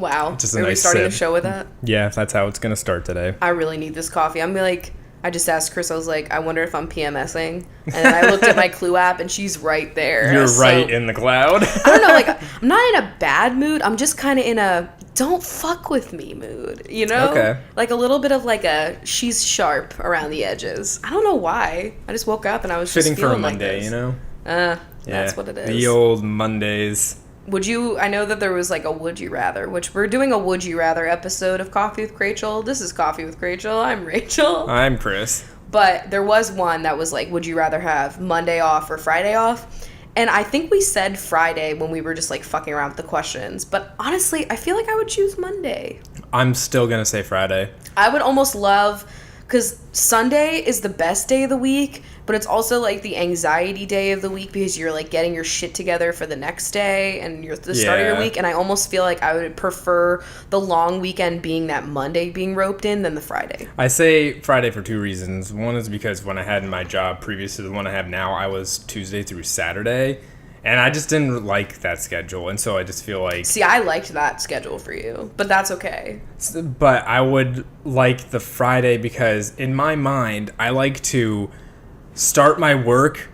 Wow. Just a Are we nice starting the sip. show with that? Yeah, that's how it's going to start today. I really need this coffee. I'm like, I just asked Chris, I was like, I wonder if I'm PMSing. And then I looked at my Clue app and she's right there. You're So, right in the cloud. I don't know, like, I'm not in a bad mood. I'm just kind of in a don't fuck with me mood, you know? Okay. Like a little bit of like a she's sharp around the edges. I don't know why. I just woke up and I was Fitting just for a feeling like Monday, this. you know? That's what it is. The old Mondays. Would you, I know that there was like a would you rather, which we're doing a would you rather episode of Coffee with Rachel. This is Coffee with Rachel. I'm Rachel. I'm Chris. But there was one that was like, would you rather have Monday off or Friday off? And I think we said Friday when we were just like fucking around with the questions. But honestly, I feel like I would choose Monday. I'm still going to say Friday. I would almost love, because Sunday is the best day of the week, but it's also like the anxiety day of the week because you're like getting your shit together for the next day and you're the start of your week. And I almost feel like I would prefer the long weekend being that Monday being roped in than the Friday. I say Friday for two reasons. One is because when I had my job previous to the one I have now, I was Tuesday through Saturday. And I just didn't like that schedule. And so I just feel like... See, I liked that schedule for you, but that's okay. But I would like the Friday because in my mind, I like to start my work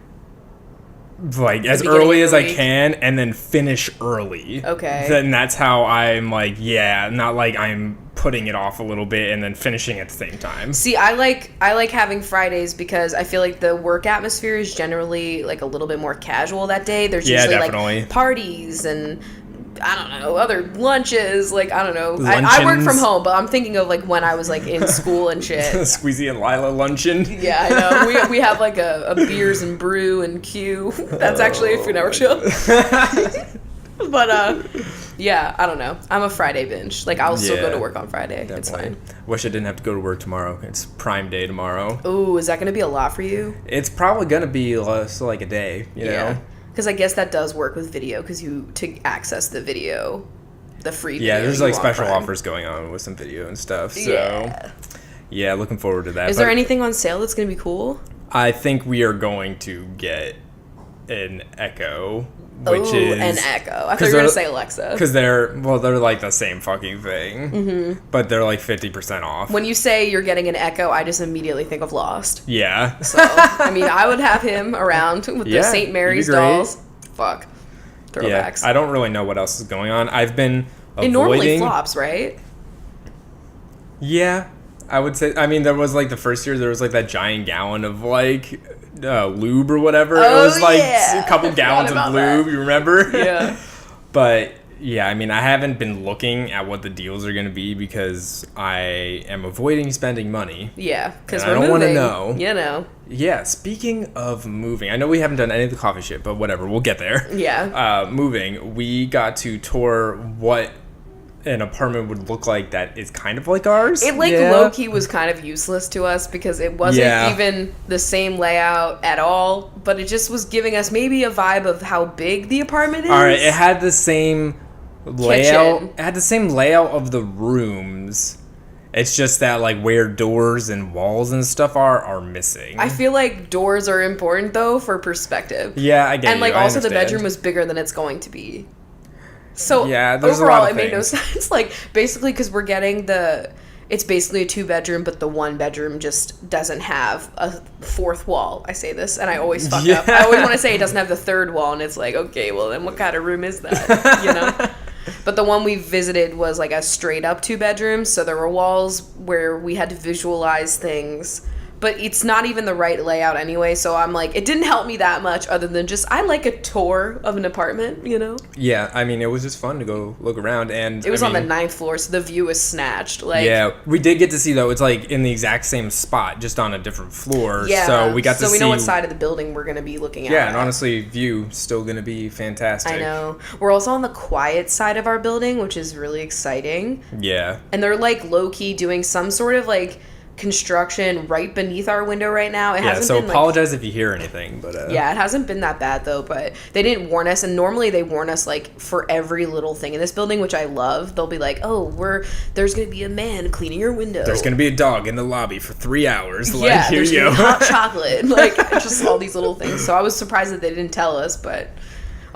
like as early as I can and then finish early. Okay. Then that's how I'm like, yeah, not like I'm putting it off a little bit and then finishing at the same time. See, I like having Fridays because I feel like the work atmosphere is generally like a little bit more casual that day. There's usually definitely. like parties and I don't know, other lunches, like I don't know. I work from home, but I'm thinking of like when I was like in school and shit. Squeezy and Lila luncheon. Yeah, I know. We have like a beers and brew and Q. That's actually a Food Network show. But yeah, I don't know. I'm a Friday binge. Like I'll still go to work on Friday. Definitely. It's fine. Wish I didn't have to go to work tomorrow. It's Prime Day tomorrow. Ooh, is that going to be a lot for you? It's probably going to be less like a day, you know? Because I guess that does work with video, because to access the video, the free video. Yeah, there's like special offers going on with some video and stuff. So, yeah, looking forward to that. Is there anything on sale that's going to be cool? I think we are going to get an Echo, which is... an Echo. I thought you were going to say Alexa. Because they're like the same fucking thing, but they're like 50% off. When you say you're getting an Echo, I just immediately think of Lost. Yeah. So, I mean, I would have him around with the St. Mary's dolls. Fuck. Throwbacks. Yeah, I don't really know what else is going on. I've been avoiding... It normally flops, right? Yeah, I would say... I mean, there was like the first year, there was like that giant gallon of like... lube or whatever. It was like a couple gallons of lube, you remember? Yeah. But yeah, I mean, I haven't been looking at what the deals are going to be because I am avoiding spending money. Yeah, because I don't want to know. You know. Yeah, speaking of moving, I know we haven't done any of the coffee shit, but whatever, we'll get there. Yeah. Moving, we got to tour what an apartment would look like that is kind of like ours. It low-key was kind of useless to us because it wasn't even the same layout at all, but it just was giving us maybe a vibe of how big the apartment is. All right, it had the same layout. It had the same layout of the rooms. It's just that like where doors and walls and stuff are missing. I feel like doors are important though for perspective. Yeah, I get it. And like also the bedroom was bigger than it's going to be. So yeah, there's overall, a lot of it made no sense. Like basically, because we're getting it's basically a 2-bedroom, but the 1-bedroom just doesn't have a fourth wall. I say this, and I always fuck up. I always want to say it doesn't have the third wall, and it's like, okay, well then what kind of room is that? You know. But the one we visited was like a straight up 2-bedroom, so there were walls where we had to visualize things. But it's not even the right layout anyway, so I'm like, it didn't help me that much other than just, I like a tour of an apartment, you know? Yeah, I mean, it was just fun to go look around, and it was on the 9th floor, so the view was snatched. Like, yeah, we did get to see, though, it's like in the exact same spot, just on a different floor, so we got to see... So we know what side of the building we're going to be looking at. Yeah, and honestly, view still going to be fantastic. I know. We're also on the quiet side of our building, which is really exciting. Yeah. And they're, like, low-key doing some sort of, like... construction right beneath our window right now. It hasn't been apologize if you hear anything, but yeah, it hasn't been that bad though, but they didn't warn us, and normally they warn us like for every little thing in this building, which I love. They'll be like, oh, there's gonna be a man cleaning your window, there's gonna be a dog in the lobby for 3 hours, like, yeah, here there's you gonna go. be hot chocolate, like just all these little things. So I was surprised that they didn't tell us, but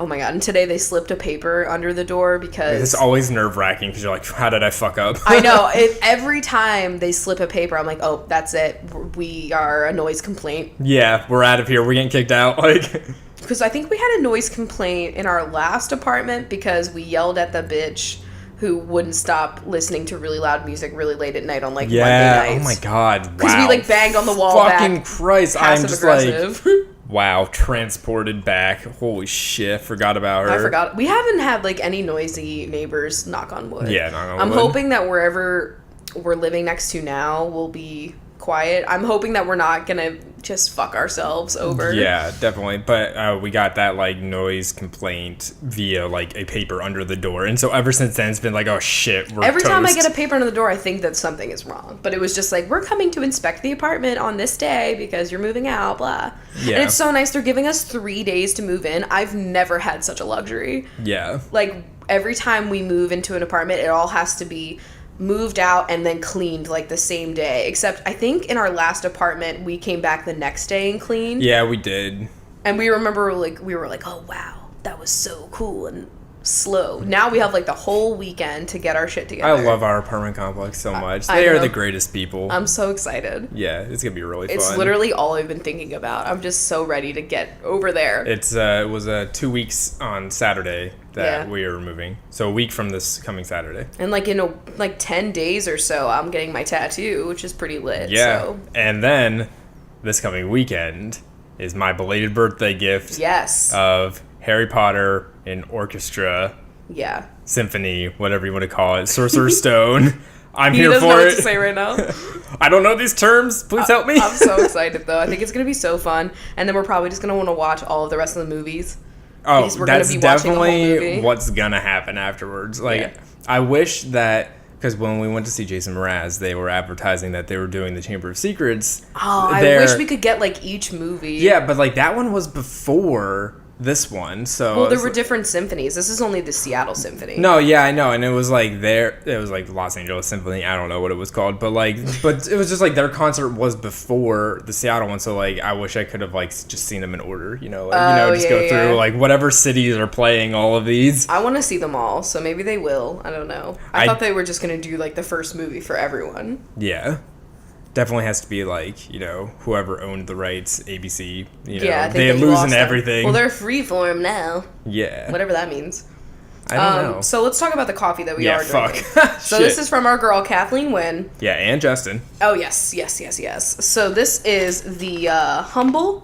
Oh my god! And today they slipped a paper under the door because it's always nerve-wracking because you're like, how did I fuck up? I know. Every time they slip a paper, I'm like, oh, that's it. We are a noise complaint. Yeah, we're out of here. We're getting kicked out. Like, because I think we had a noise complaint in our last apartment because we yelled at the bitch who wouldn't stop listening to really loud music really late at night on like Monday nights. Oh my god! Wow. Because we like banged on the wall. Fucking Christ! I'm just aggressive. Like, wow, transported back. Holy shit! Forgot about her. I forgot. We haven't had like any noisy neighbors. Knock on wood. Yeah, knock on wood. I'm hoping that wherever we're living next to now will be quiet. I'm hoping that we're not gonna just fuck ourselves over. Yeah, definitely. But we got that like noise complaint via like a paper under the door, and so ever since then it's been like, oh shit, we're every toast. time I get a paper under the door, I think that something is wrong. But it was just like, we're coming to inspect the apartment on this day because you're moving out, blah. Yeah. And it's so nice. They're giving us 3 days to move in. I've never had such a luxury. Yeah. Like every time we move into an apartment, it all has to be moved out and then cleaned like the same day, except I think in our last apartment we came back the next day and cleaned. Yeah, we did. And we remember like we were like, oh wow, that was so cool and slow. Now we have like the whole weekend to get our shit together. I love our apartment complex so much. I They are know. the greatest people. I'm so excited. Yeah, it's gonna be really fun. It's literally all I've been thinking about. I'm just so ready to get over there. It was 2 weeks on Saturday that we were moving. So a week from this coming Saturday. And like in 10 days or so, I'm getting my tattoo, which is pretty lit. Yeah. So. And then this coming weekend is my belated birthday gift. Yes. Of Harry Potter in orchestra. Yeah. Symphony, whatever you want to call it. Sorcerer's Stone. I'm he here doesn't for know it. what to say right now. I don't know these terms. Please help me. I'm so excited though. I think it's gonna be so fun, and then we're probably just gonna want to watch all of the rest of the movies. Oh, We're that's gonna be watching the whole definitely movie. what's gonna happen afterwards. Like, I wish that, because when we went to see Jason Mraz, they were advertising that they were doing the Chamber of Secrets. Oh, I wish we could get like each movie. Yeah, but like that one was before this one, so well, there were different symphonies. This is only the Seattle Symphony. No, yeah, I know, and it was like it was like Los Angeles Symphony. I don't know what it was called, but it was just like their concert was before the Seattle one. So like, I wish I could have like just seen them in order, just go through like whatever cities are playing all of these. I want to see them all, so maybe they will. I don't know. I thought they were just gonna do like the first movie for everyone. Yeah. Definitely has to be like, whoever owned the rights, ABC, I think they're losing them. everything. Well, they're freeform now. Yeah. Whatever that means. I don't know. So let's talk about the coffee that we are drinking. So Shit. this is from our girl, Kathleen Wynn. Yeah, and Justin. Oh, yes. So this is the Humble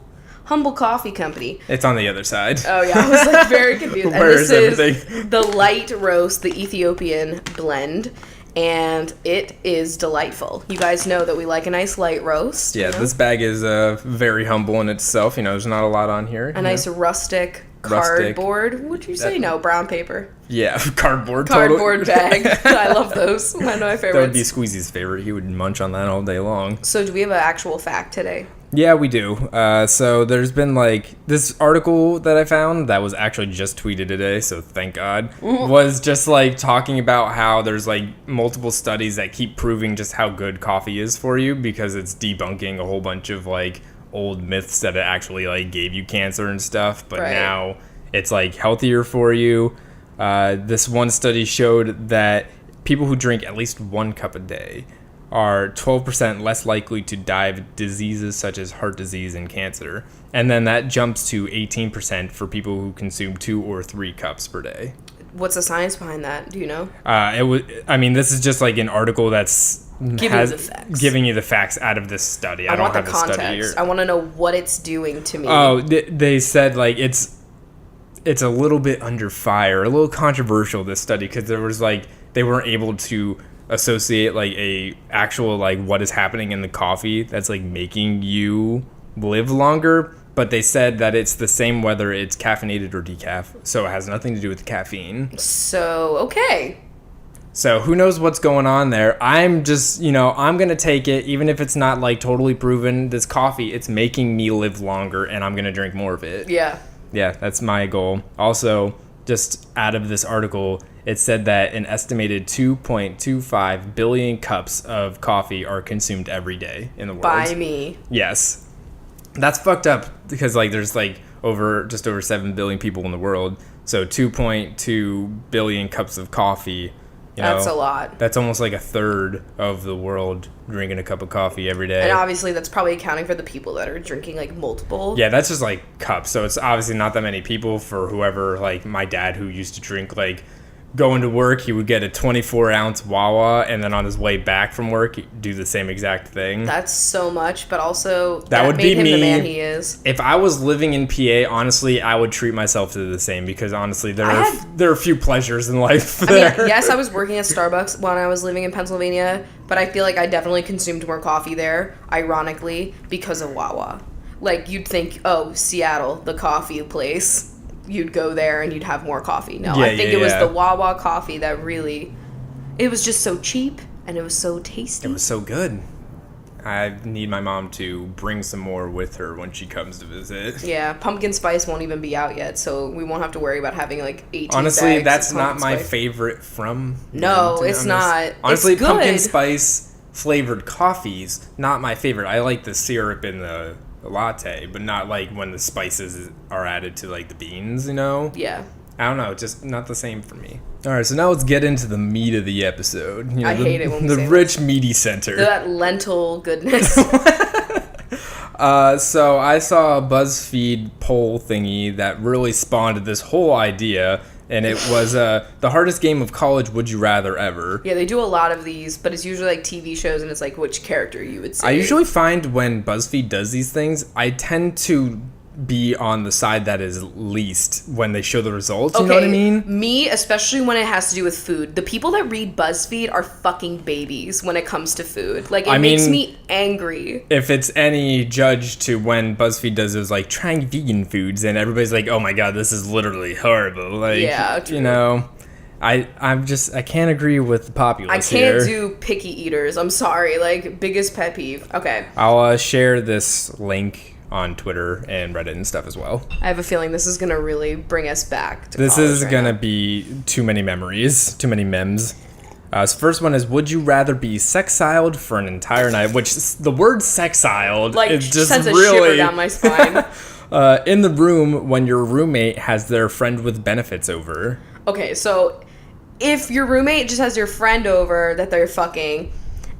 Coffee Company. It's on the other side. Oh, yeah. I was like very confused. And Where's this everything? is the light roast, the Ethiopian blend. And it is delightful. You guys know that we like a nice light roast. Yeah, this bag is very humble in itself. There's not a lot on here. A nice rustic cardboard. Would you say? No, brown paper. Yeah, cardboard bag. I love those. One of my favorites. That would be Squeezy's favorite. He would munch on that all day long. So do we have an actual fact today? Yeah, we do. So there's been this article that I found that was actually just tweeted today, so thank God, was just talking about how there's multiple studies that keep proving just how good coffee is for you, because it's debunking a whole bunch of old myths that it actually gave you cancer and stuff, but now it's healthier for you. This one study showed that people who drink at least 1 cup a day are 12% less likely to die of diseases such as heart disease and cancer. And then that jumps to 18% for people who consume 2 or 3 cups per day. What's the science behind that? Do you know? This is just an article that's giving you the facts out of this study. I don't have the context. Study here. I want to know what it's doing to me. Oh, they said it's a little bit under fire, a little controversial, this study, because there was they weren't able to associate a actual what is happening in the coffee that's making you live longer, but they said that it's the same whether it's caffeinated or decaf, so it has nothing to do with the caffeine. So okay, so who knows what's going on there. I'm just I'm gonna take it, even if it's not totally proven. This coffee, it's making me live longer, and I'm gonna drink more of it. Yeah, that's my goal. Also, just out of this article, it said that an estimated 2.25 billion cups of coffee are consumed every day in the world. By me. Yes. That's fucked up, because there's just over 7 billion people in the world. So 2.2 billion cups of coffee. That's a lot. That's almost like a third of the world drinking a cup of coffee every day. And obviously that's probably accounting for the people that are drinking like multiple. Yeah, that's just like cups. So it's obviously not that many people for whoever, like my dad who used to drink like going to work, he would get a 24-ounce Wawa, and then on his way back from work, he'd do the same exact thing. That's so much, but also that would made be him me. The man he is. If I was living in PA, honestly, I would treat myself to the same because honestly, there are a few pleasures in life there. I mean, yes, I was working at Starbucks when I was living in Pennsylvania, but I feel like I definitely consumed more coffee there, ironically, because of Wawa. Like, you'd think, oh, Seattle, the coffee place. You'd go there and you'd have more coffee. No, I think it was the Wawa coffee that really... It was just so cheap and it was so tasty. It was so good. I need my mom to bring some more with her when she comes to visit. Yeah, pumpkin spice won't even be out yet, so we won't have to worry about having like 18 Honestly, bags that's of not my spice. favorite from... No, it's not. Honestly, it's good. Pumpkin spice flavored coffee's not my favorite. I like the syrup in the latte, but not like when the spices are added to like the beans, Yeah. I don't know, just not the same for me. All right, so now let's get into the meat of the episode. I hate it when we the say rich meaty center. That lentil goodness. So I saw a BuzzFeed poll thingy that really spawned this whole idea, and it was the hardest game of college would you rather ever. Yeah, they do a lot of these, but it's usually like TV shows, and it's like which character you would say. I usually find when BuzzFeed does these things, I tend to be on the side that is least when they show the results. You know what I mean? Me, especially when it has to do with food. The people that read BuzzFeed are fucking babies when it comes to food. Like, it makes me angry. If it's any judge to when BuzzFeed does those, like, trying vegan foods, and everybody's like, oh my god, this is literally horrible. Like, yeah, true. I can't agree with the populace here. I can't do picky eaters. I'm sorry. Like, biggest pet peeve. Okay. I'll share this link on Twitter and Reddit and stuff as well. I have a feeling this is going to really bring us back to This is going to be too many memories, too many memes. So first one is, would you rather be sexiled for an entire night? Which, the word sexiled is just sends a really... shiver down my spine. In the room when your roommate has their friend with benefits over. Okay, so if your roommate just has your friend over that they're fucking...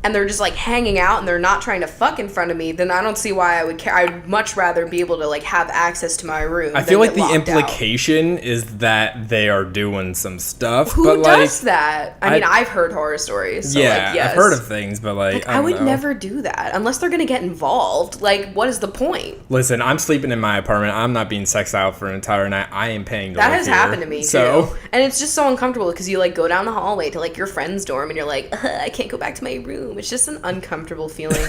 and they're just like hanging out and they're not trying to fuck in front of me, then I don't see why I would care. I'd much rather be able to like have access to my room. I feel like the implication is that they are doing some stuff. Who does that? I mean, I've heard horror stories. So yeah, yes. I've heard of things, but like I would never do that unless they're gonna get involved. Like, what is the point? Listen, I'm sleeping in my apartment. I'm not being sexiled for an entire night. I am paying to live That has here. happened to me too, and it's just so uncomfortable because you like go down the hallway to like your friend's dorm and you're like, I can't go back to my room. It's just an uncomfortable feeling.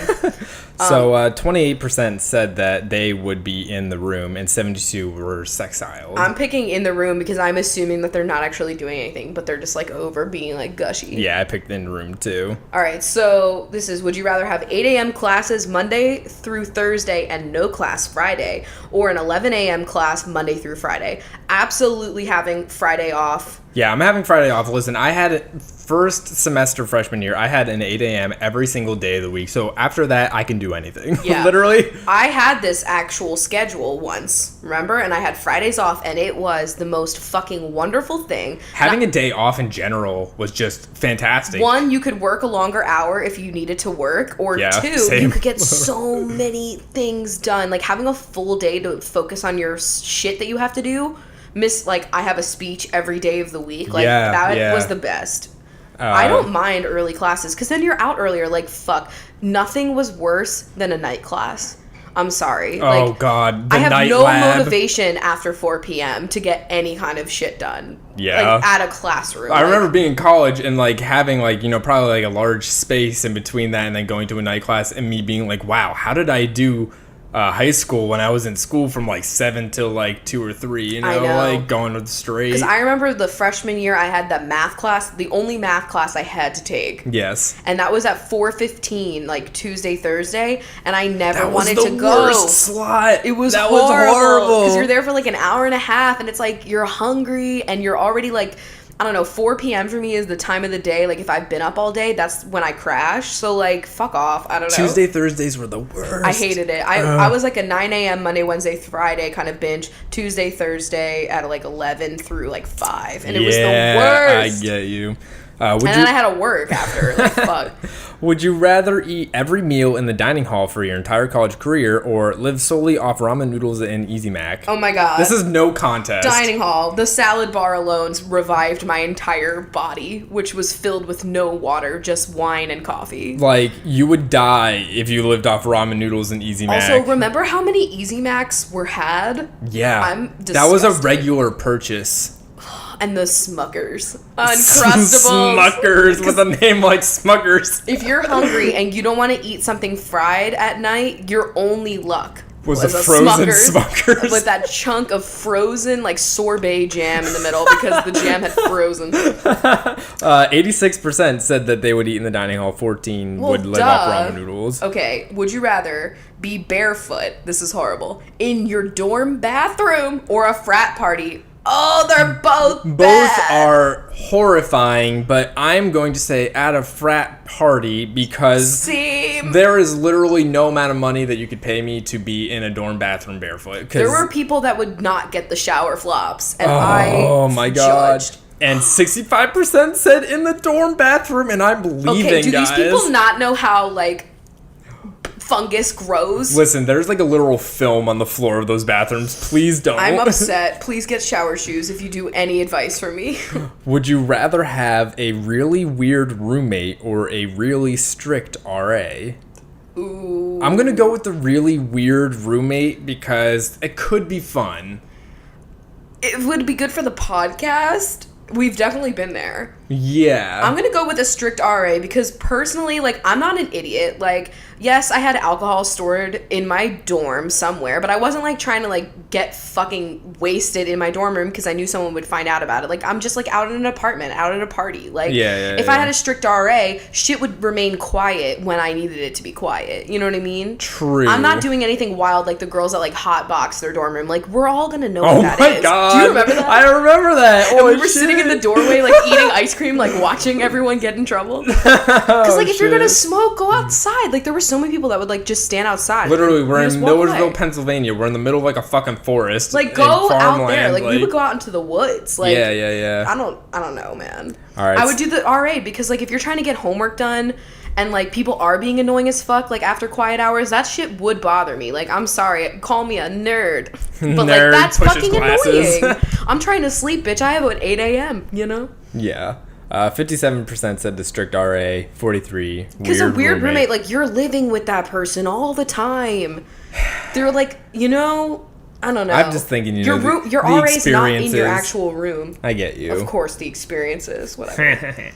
So 28% said that they would be in the room and 72 were sexiled. I'm picking in the room because I'm assuming that they're not actually doing anything, but they're just like over being like gushy. Yeah, I picked in the room too. All right, so this is, would you rather have 8 a.m. classes Monday through Thursday and no class Friday, or an 11 a.m. class Monday through Friday? Absolutely having Friday off. Yeah, I'm having Friday off. Listen, I had first semester freshman year, I had an 8 a.m. every single day of the week. So after that, I can do anything. Yeah. Literally. I had this actual schedule once, remember? And I had Fridays off, and it was the most fucking wonderful thing. Having a day off in general was just fantastic. One, you could work a longer hour if you needed to work, or two, same. You could get so many things done. Like having a full day to focus on your shit that you have to do. Like, I have a speech every day of the week. Like, that was the best. I don't mind early classes, because then you're out earlier. Like, fuck. Nothing was worse than a night class. I'm sorry. Oh, like, God. I have no motivation after 4 p.m. to get any kind of shit done. Yeah. Like, at a classroom. I remember being in college and, like, having, like, probably, like, a large space in between that and then going to a night class and me being like, wow, how did I do high school when I was in school from like 7 till like 2 or 3, I know. Like going with straight. Because I remember the freshman year I had that math class, the only math class I had to take. Yes. And that was at 4:15, like Tuesday, Thursday, and I never wanted to go. That was the worst slot. It was horrible. Because you're there for like an hour and a half, and it's like you're hungry, and you're already like, I don't know, 4 p.m. for me is the time of the day. Like, if I've been up all day, that's when I crash. So, like, fuck off. I don't know. Tuesday, Thursdays were the worst. I hated it. I was like a 9 a.m. Monday, Wednesday, Friday kind of binge. Tuesday, Thursday at like 11 through like 5. And it was the worst. I get you. And then I had to work after. Like, fuck. Would you rather eat every meal in the dining hall for your entire college career or live solely off ramen noodles and Easy Mac? Oh my god. This is no contest. Dining hall. The salad bar alone revived my entire body, which was filled with no water, just wine and coffee. Like, you would die if you lived off ramen noodles and Easy Mac. Also, remember how many Easy Macs were had? Yeah. I'm disgusted. That was a regular purchase. And the Smuckers. Uncrustables. Smuckers with a name like Smuckers. If you're hungry and you don't want to eat something fried at night, your only luck was a frozen Smuckers. With that chunk of frozen, like, sorbet jam in the middle because the jam had frozen. 86% said that they would eat in the dining hall. 14 would live off ramen noodles. Okay, would you rather be barefoot, this is horrible, in your dorm bathroom or a frat party? Oh, they're both bad. Are horrifying, but I'm going to say at a frat party because there is literally no amount of money that you could pay me to be in a dorm bathroom barefoot. There were people that would not get the shower flops, and oh my god. Judged. And 65% said in the dorm bathroom, and I'm leaving, okay, do guys. these people not know how, like, fungus grows? Listen, there's like a literal film on the floor of those bathrooms. Please don't. I'm upset. Please get shower shoes if you do any advice for me. Would you rather have a really weird roommate or a really strict RA? Ooh. I'm going to go with the really weird roommate because it could be fun. It would be good for the podcast. We've definitely been there. Yeah. I'm going to go with a strict RA because personally, like, I'm not an idiot. Like, yes, I had alcohol stored in my dorm somewhere, but I wasn't, like, trying to, like, get fucking wasted in my dorm room because I knew someone would find out about it. Like, I'm just, like, out in an apartment, out at a party. Like, if I had a strict RA, shit would remain quiet when I needed it to be quiet. You know what I mean? True. I'm not doing anything wild like the girls that, like, hotbox their dorm room. Like, we're all going to know what that is. Oh, my God. Do you remember that? I remember that. And we were sitting in the doorway, like, eating ice cream, like, watching everyone get in trouble. Because, like, if you're gonna smoke, go outside. Like, there were so many people that would, like, just stand outside. Literally, we're in Millersville, Pennsylvania. We're in the middle of, like, a fucking forest. Like, go out there. Like, we would go out into the woods. Like, yeah. I don't know, man. All right. I would do the RA because, like, if you're trying to get homework done and, like, people are being annoying as fuck, like, after quiet hours, that shit would bother me. Like, I'm sorry. Call me a nerd. But, like, that's fucking annoying. I'm trying to sleep, bitch. I have at 8 a.m., you know? Yeah. 57% said the strict RA, 43 because a weird roommate, like, you're living with that person all the time. They're like, you know, I don't know. I'm just thinking, your RA's not in your actual room. I get you. Of course, the experiences, whatever.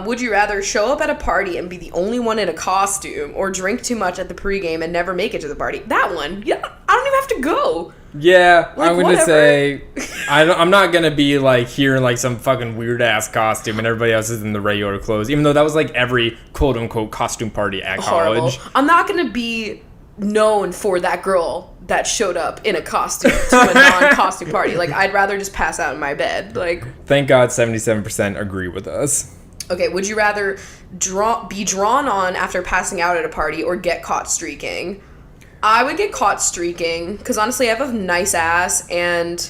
Would you rather show up at a party and be the only one in a costume, or drink too much at the pregame and never make it to the party? That one, yeah, I don't even have to go. Yeah, like, I'm going to say, I'm not going to be, like, here in, like, some fucking weird-ass costume and everybody else is in the regular clothes, even though that was, like, every quote-unquote costume party at college. I'm not going to be known for that girl that showed up in a costume to a non-costume party. Like, I'd rather just pass out in my bed. Like, thank God 77% agree with us. Okay, would you rather be drawn on after passing out at a party or get caught streaking? I would get caught streaking because honestly, I have a nice ass and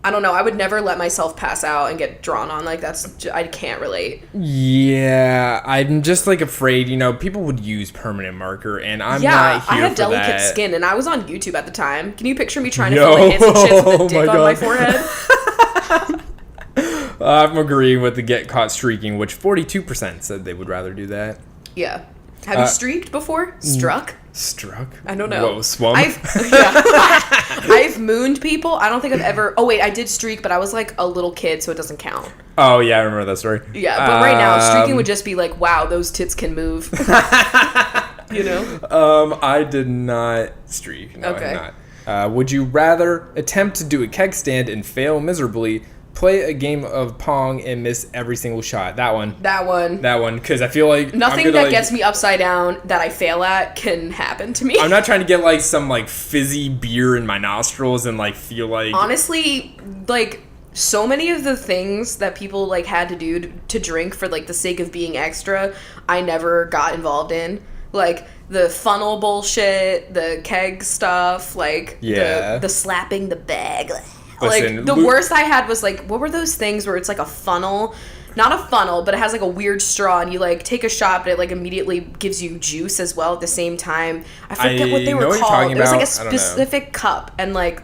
I don't know. I would never let myself pass out and get drawn on. Like, I can't relate. Yeah, I'm just, like, afraid, you know, people would use permanent marker and I'm not here for that. I have delicate skin and I was on YouTube at the time. Can you picture me trying to film, like, hits and shits with a dick on my forehead? I'm agreeing with the get caught streaking, which 42% said they would rather do that. Yeah. Have you streaked before? Struck? I don't know. Whoa, swum? I've mooned people. I don't think I've ever... Oh, wait, I did streak, but I was, like, a little kid, so it doesn't count. Oh, yeah, I remember that story. Yeah, but right now, streaking would just be like, wow, those tits can move. You know? I did not streak. No, okay. I did not. Would you rather attempt to do a keg stand and fail miserably, play a game of Pong and miss every single shot? That one, because I feel like nothing that gets me upside down that I fail at can happen to me. I'm not trying to get, like, some, like, fizzy beer in my nostrils and, like, feel like... Honestly, like, so many of the things that people like had to do to drink for like the sake of being extra, I never got involved in. Like the funnel bullshit, the keg stuff, like the slapping the bag. Listen, like the worst I had was like, what were those things where it's like a funnel? Not a funnel, but it has like a weird straw, and you like take a shot, but it like immediately gives you juice as well at the same time. I forget what they were called. It was like a specific cup, and like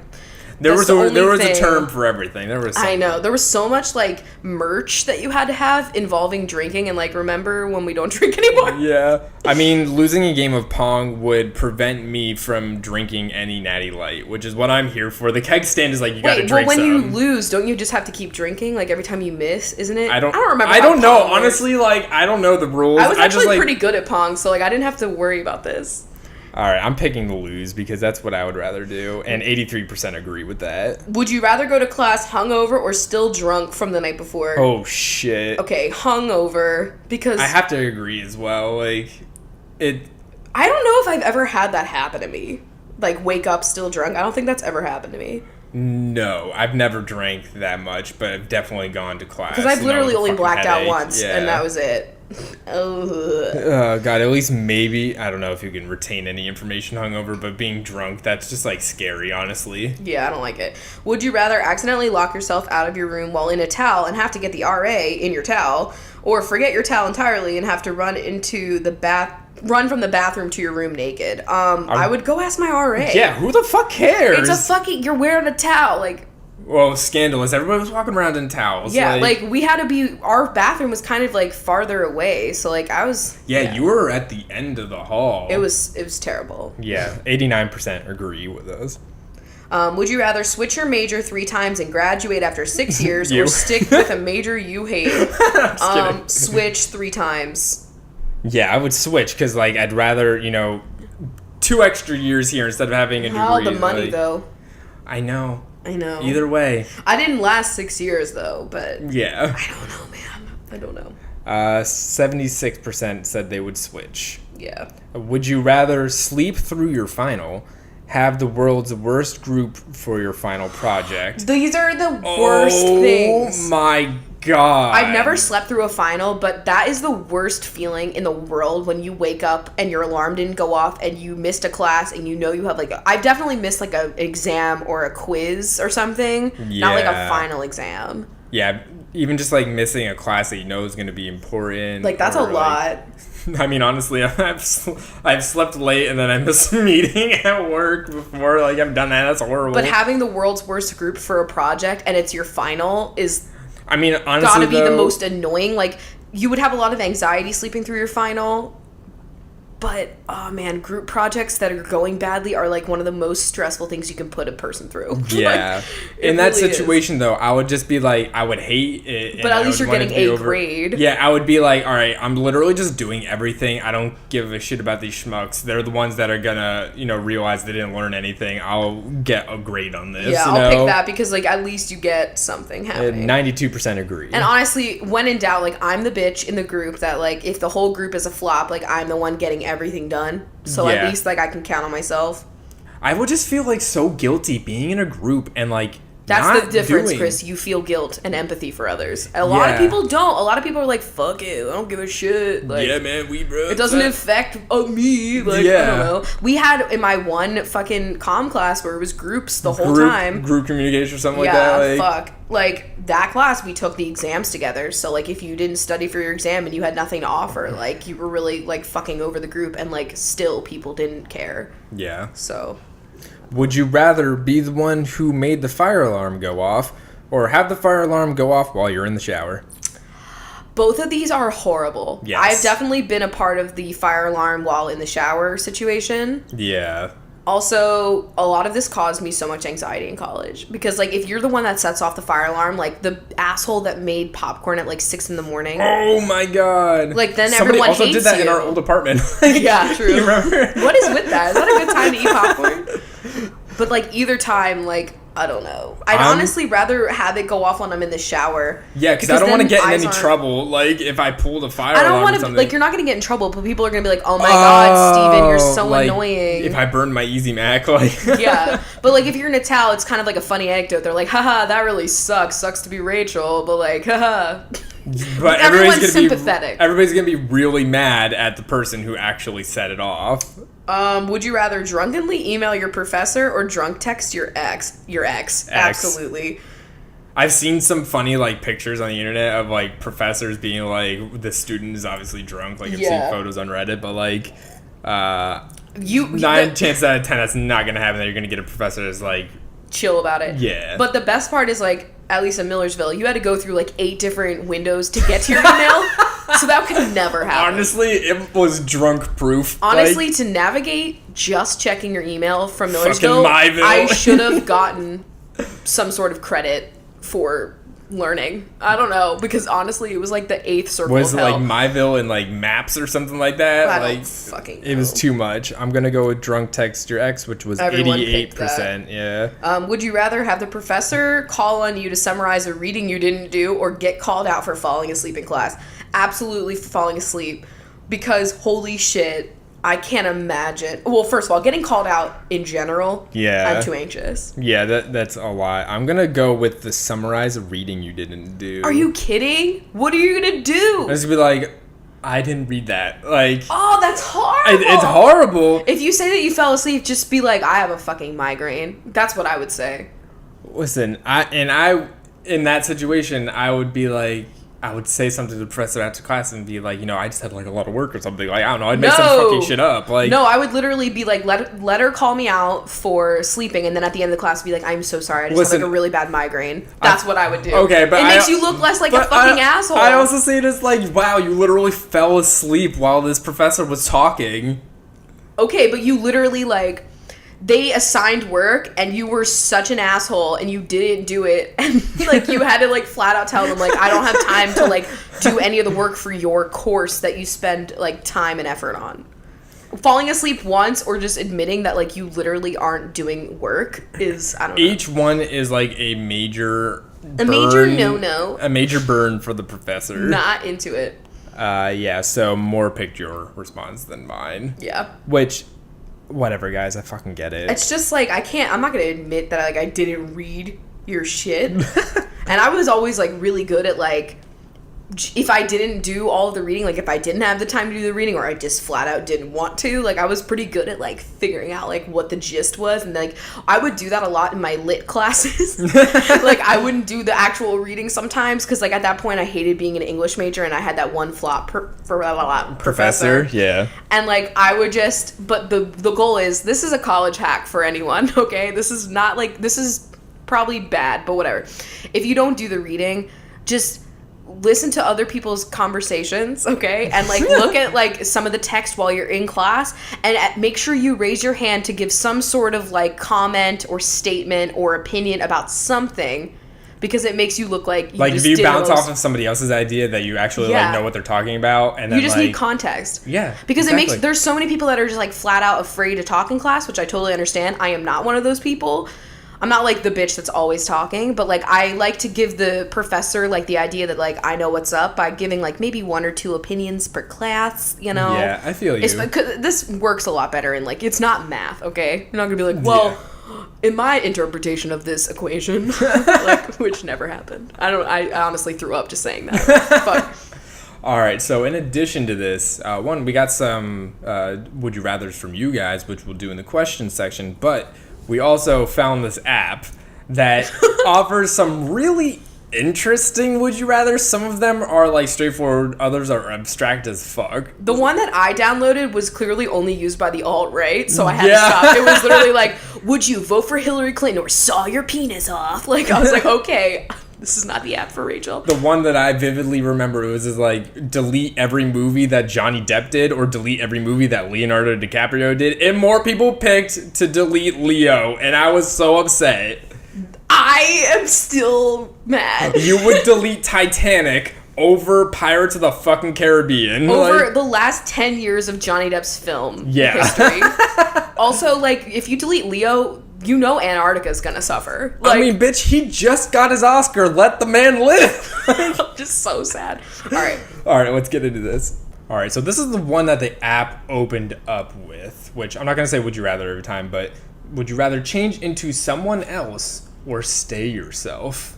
there was a term for everything. There was something. I know there was so much like merch that you had to have involving drinking, and like remember when we don't drink anymore. Yeah, I mean losing a game of Pong would prevent me from drinking any Natty Light, which is what I'm here for. The keg stand is like you got to drink. Well, when some. you lose, don't you just have to keep drinking? Like every time you miss, isn't it? I don't remember. I don't know. Honestly, like I don't know the rules. I was actually pretty good at Pong, so like I didn't have to worry about this. All right, I'm picking the lose because that's what I would rather do, and 83% agree with that. Would you rather go to class hungover or still drunk from the night before? Oh, shit. Okay, hungover, because... I have to agree as well, like, it... I don't know if I've ever had that happen to me. Like, wake up still drunk. I don't think that's ever happened to me. No, I've never drank that much, but I've definitely gone to class. Because I've literally only blacked out once, and that was it. Oh God, at least maybe, I don't know if you can retain any information hungover, but being drunk, that's just like scary, honestly. Yeah, I don't like it. Would you rather accidentally lock yourself out of your room while in a towel and have to get the RA in your towel, or forget your towel entirely and have to run from the bathroom to your room naked? I would go ask my RA. Yeah, who the fuck cares? You're wearing a towel, like... Well, scandalous. Everybody was walking around in towels. Yeah, like we had to be... Our bathroom was kind of, like, farther away, so, like, I was... Yeah, you were at the end of the hall. It was terrible. Yeah, 89% agree with us. Would you rather switch your major 3 times and graduate after 6 years, or stick with a major you hate? Switch 3 times. Yeah, I would switch, because, like, I'd rather, 2 extra years here instead of having a degree. How the money, though? I know. Either way. I didn't last 6 years, though, but... Yeah. I don't know, man. I don't know. 76% said they would switch. Yeah. Would you rather sleep through your final, have the world's worst group for your final project? These are the worst things. Oh my God. I've never slept through a final, but that is the worst feeling in the world when you wake up and your alarm didn't go off and you missed a class and you have like I've definitely missed like an exam or a quiz or something, not like a final exam. Yeah, even just like missing a class that you know is going to be important. Like that's a lot. I mean, honestly, I've slept late and then I missed a meeting at work before. Like I've done that. That's horrible. But having the world's worst group for a project and it's your final is... I mean, honestly, gotta be the most annoying. Like, you would have a lot of anxiety sleeping through your final. But, oh man, group projects that are going badly are like one of the most stressful things you can put a person through. Yeah. In that situation, though, I would just be like, I would hate it. But at least you're getting a grade. Yeah, I would be like, all right, I'm literally just doing everything. I don't give a shit about these schmucks. They're the ones that are gonna, realize they didn't learn anything. I'll get a grade on this. Yeah, I'll pick that because, like, at least you get something happening. 92% agree. And honestly, when in doubt, like, I'm the bitch in the group that, like, if the whole group is a flop, like, I'm the one getting everything done, so at least like I can count on myself. I would just feel like so guilty being in a group and like that's the difference, Chris. You feel guilt and empathy for others. A lot of people don't. A lot of people are like, fuck it, I don't give a shit. Like, yeah, man, bro. It doesn't affect me. Like, I don't know. We had in my one fucking comm class where it was groups the whole time. Group communication or something like that. Fuck. Like, that class, we took the exams together. So, like, if you didn't study for your exam and you had nothing to offer, like, you were really, like, fucking over the group. And, like, still people didn't care. Yeah. So... Would you rather be the one who made the fire alarm go off or have the fire alarm go off while you're in the shower? Both of these are horrible. Yes. I've definitely been a part of the fire alarm while in the shower situation. Yeah. Also, a lot of this caused me so much anxiety in college. Because, like, if you're the one that sets off the fire alarm, like, the asshole that made popcorn at, like, 6 in the morning. Oh, my God. Like, then somebody everyone also hates did that you. in our old apartment. Yeah, true. You remember? What is with that? Is that a good time to eat popcorn? But, like, either time, like, I don't know. I'd honestly rather have it go off when I'm in the shower. Yeah, because I don't want to get in any trouble. Like, if I pull the fire alarm or something. Like, you're not going to get in trouble, but people are going to be like, oh my God, Steven, you're so annoying. thing. If I burned my Easy Mac, like... Yeah. But, like, if you're Natal, it's kind of like a funny anecdote. They're like, haha, that really sucks. Sucks to be Rachel. But, like, haha. But everyone's sympathetic. Everybody's going to be really mad at the person who actually set it off. Would you rather drunkenly email your professor or drunk text your ex? Your ex. Absolutely. I've seen some funny, like, pictures on the internet of, like, professors being like, the student is obviously drunk. Like, I've seen photos on Reddit, but, like, 9 chances out of 10 that's not going to happen, that you're going to get a professor that's, like... chill about it. Yeah. But the best part is, like, at least in Millersville, you had to go through, like, 8 different windows to get to your email. So that could never happen. Honestly, it was drunk proof. Honestly, like, to navigate just checking your email from Millersville, Myville. I should have gotten some sort of credit for learning. I don't know, because honestly, it was like the 8th circle was of it hell. like Myville and like maps or something like that? I like don't fucking know. It was too much. I'm gonna go with drunk text your ex, which was 88%. Yeah. Would you rather have the professor call on you to summarize a reading you didn't do, or get called out for falling asleep in class? Absolutely falling asleep, because holy shit, I can't imagine. Well, first of all, getting called out in general, yeah, I'm too anxious. Yeah, that's a lot. I'm gonna go with the summarize a reading you didn't do. Are you kidding? What are you gonna do? I'm just gonna be like, I didn't read that. Like, oh, that's horrible. It's horrible. If you say that you fell asleep, just be like, I have a fucking migraine. That's what I would say. Listen, in that situation, I would be like, I would say something to the professor after class and be like, you know, I just had like a lot of work or something. Like, I don't know, I'd make some fucking shit up. Like, no, I would literally be like, let her call me out for sleeping, and then at the end of the class be like, I'm so sorry, I just had like a really bad migraine. That's what I would do. Okay, but it makes you look less like a fucking asshole. I also see it as like, wow, you literally fell asleep while this professor was talking. Okay, but you literally like, they assigned work and you were such an asshole and you didn't do it, and like you had to like flat out tell them like, I don't have time to like do any of the work for your course that you spend like time and effort on. Falling asleep once or just admitting that like you literally aren't doing work is, I don't know. Each one is like a major no-no. A major burn for the professor. Not into it. Yeah, so more picked your response than mine. Yeah. Which, whatever, guys, I fucking get it. It's just like, I'm not gonna admit that like I didn't read your shit. And I was always like really good at like, if I didn't do all of the reading, like if I didn't have the time to do the reading, or I just flat out didn't want to, like I was pretty good at like figuring out like what the gist was, and like I would do that a lot in my lit classes. Like I wouldn't do the actual reading sometimes, because like at that point I hated being an English major and I had that one flop professor. Yeah. And like I would just, but the goal is, this is a college hack for anyone, okay? This is not like, this is probably bad, but whatever. If you don't do the reading, just listen to other people's conversations, okay? And like look at like some of the text while you're in class, and make sure you raise your hand to give some sort of like comment or statement or opinion about something, because it makes you look like you like just if you did bounce off of somebody else's idea that you actually like know what they're talking about, and then you just like, need context. Yeah, because exactly. It makes, there's so many people that are just like flat out afraid to talk in class, which I totally understand. I am not one of those people. I'm not like the bitch that's always talking, but like I like to give the professor like the idea that like I know what's up by giving like maybe 1 or 2 opinions per class, you know? Yeah, I feel you. This works a lot better in like, it's not math, okay? You're not gonna be like, well, in my interpretation of this equation, like, which never happened. I honestly threw up just saying that. Fuck. All right, so in addition to this, one, we got some would you rathers from you guys, which we'll do in the question section, but we also found this app that offers some really interesting would you rather. Some of them are like straightforward, others are abstract as fuck. The one that I downloaded was clearly only used by the alt-right, so I had to stop. It was literally like, would you vote for Hillary Clinton or saw your penis off? Like, I was like, okay, this is not the app for Rachel. The one that I vividly remember was like, delete every movie that Johnny Depp did, or delete every movie that Leonardo DiCaprio did. And more people picked to delete Leo, and I was so upset. I am still mad. You would delete Titanic over Pirates of the fucking Caribbean. Over like, the last 10 years of Johnny Depp's film history. Also, like, if you delete Leo, you know Antarctica's gonna suffer. Like, I mean, bitch, he just got his Oscar. Let the man live. Just so sad. All right, let's get into this. All right, so this is the one that the app opened up with, which I'm not going to say would you rather every time, but would you rather change into someone else or stay yourself?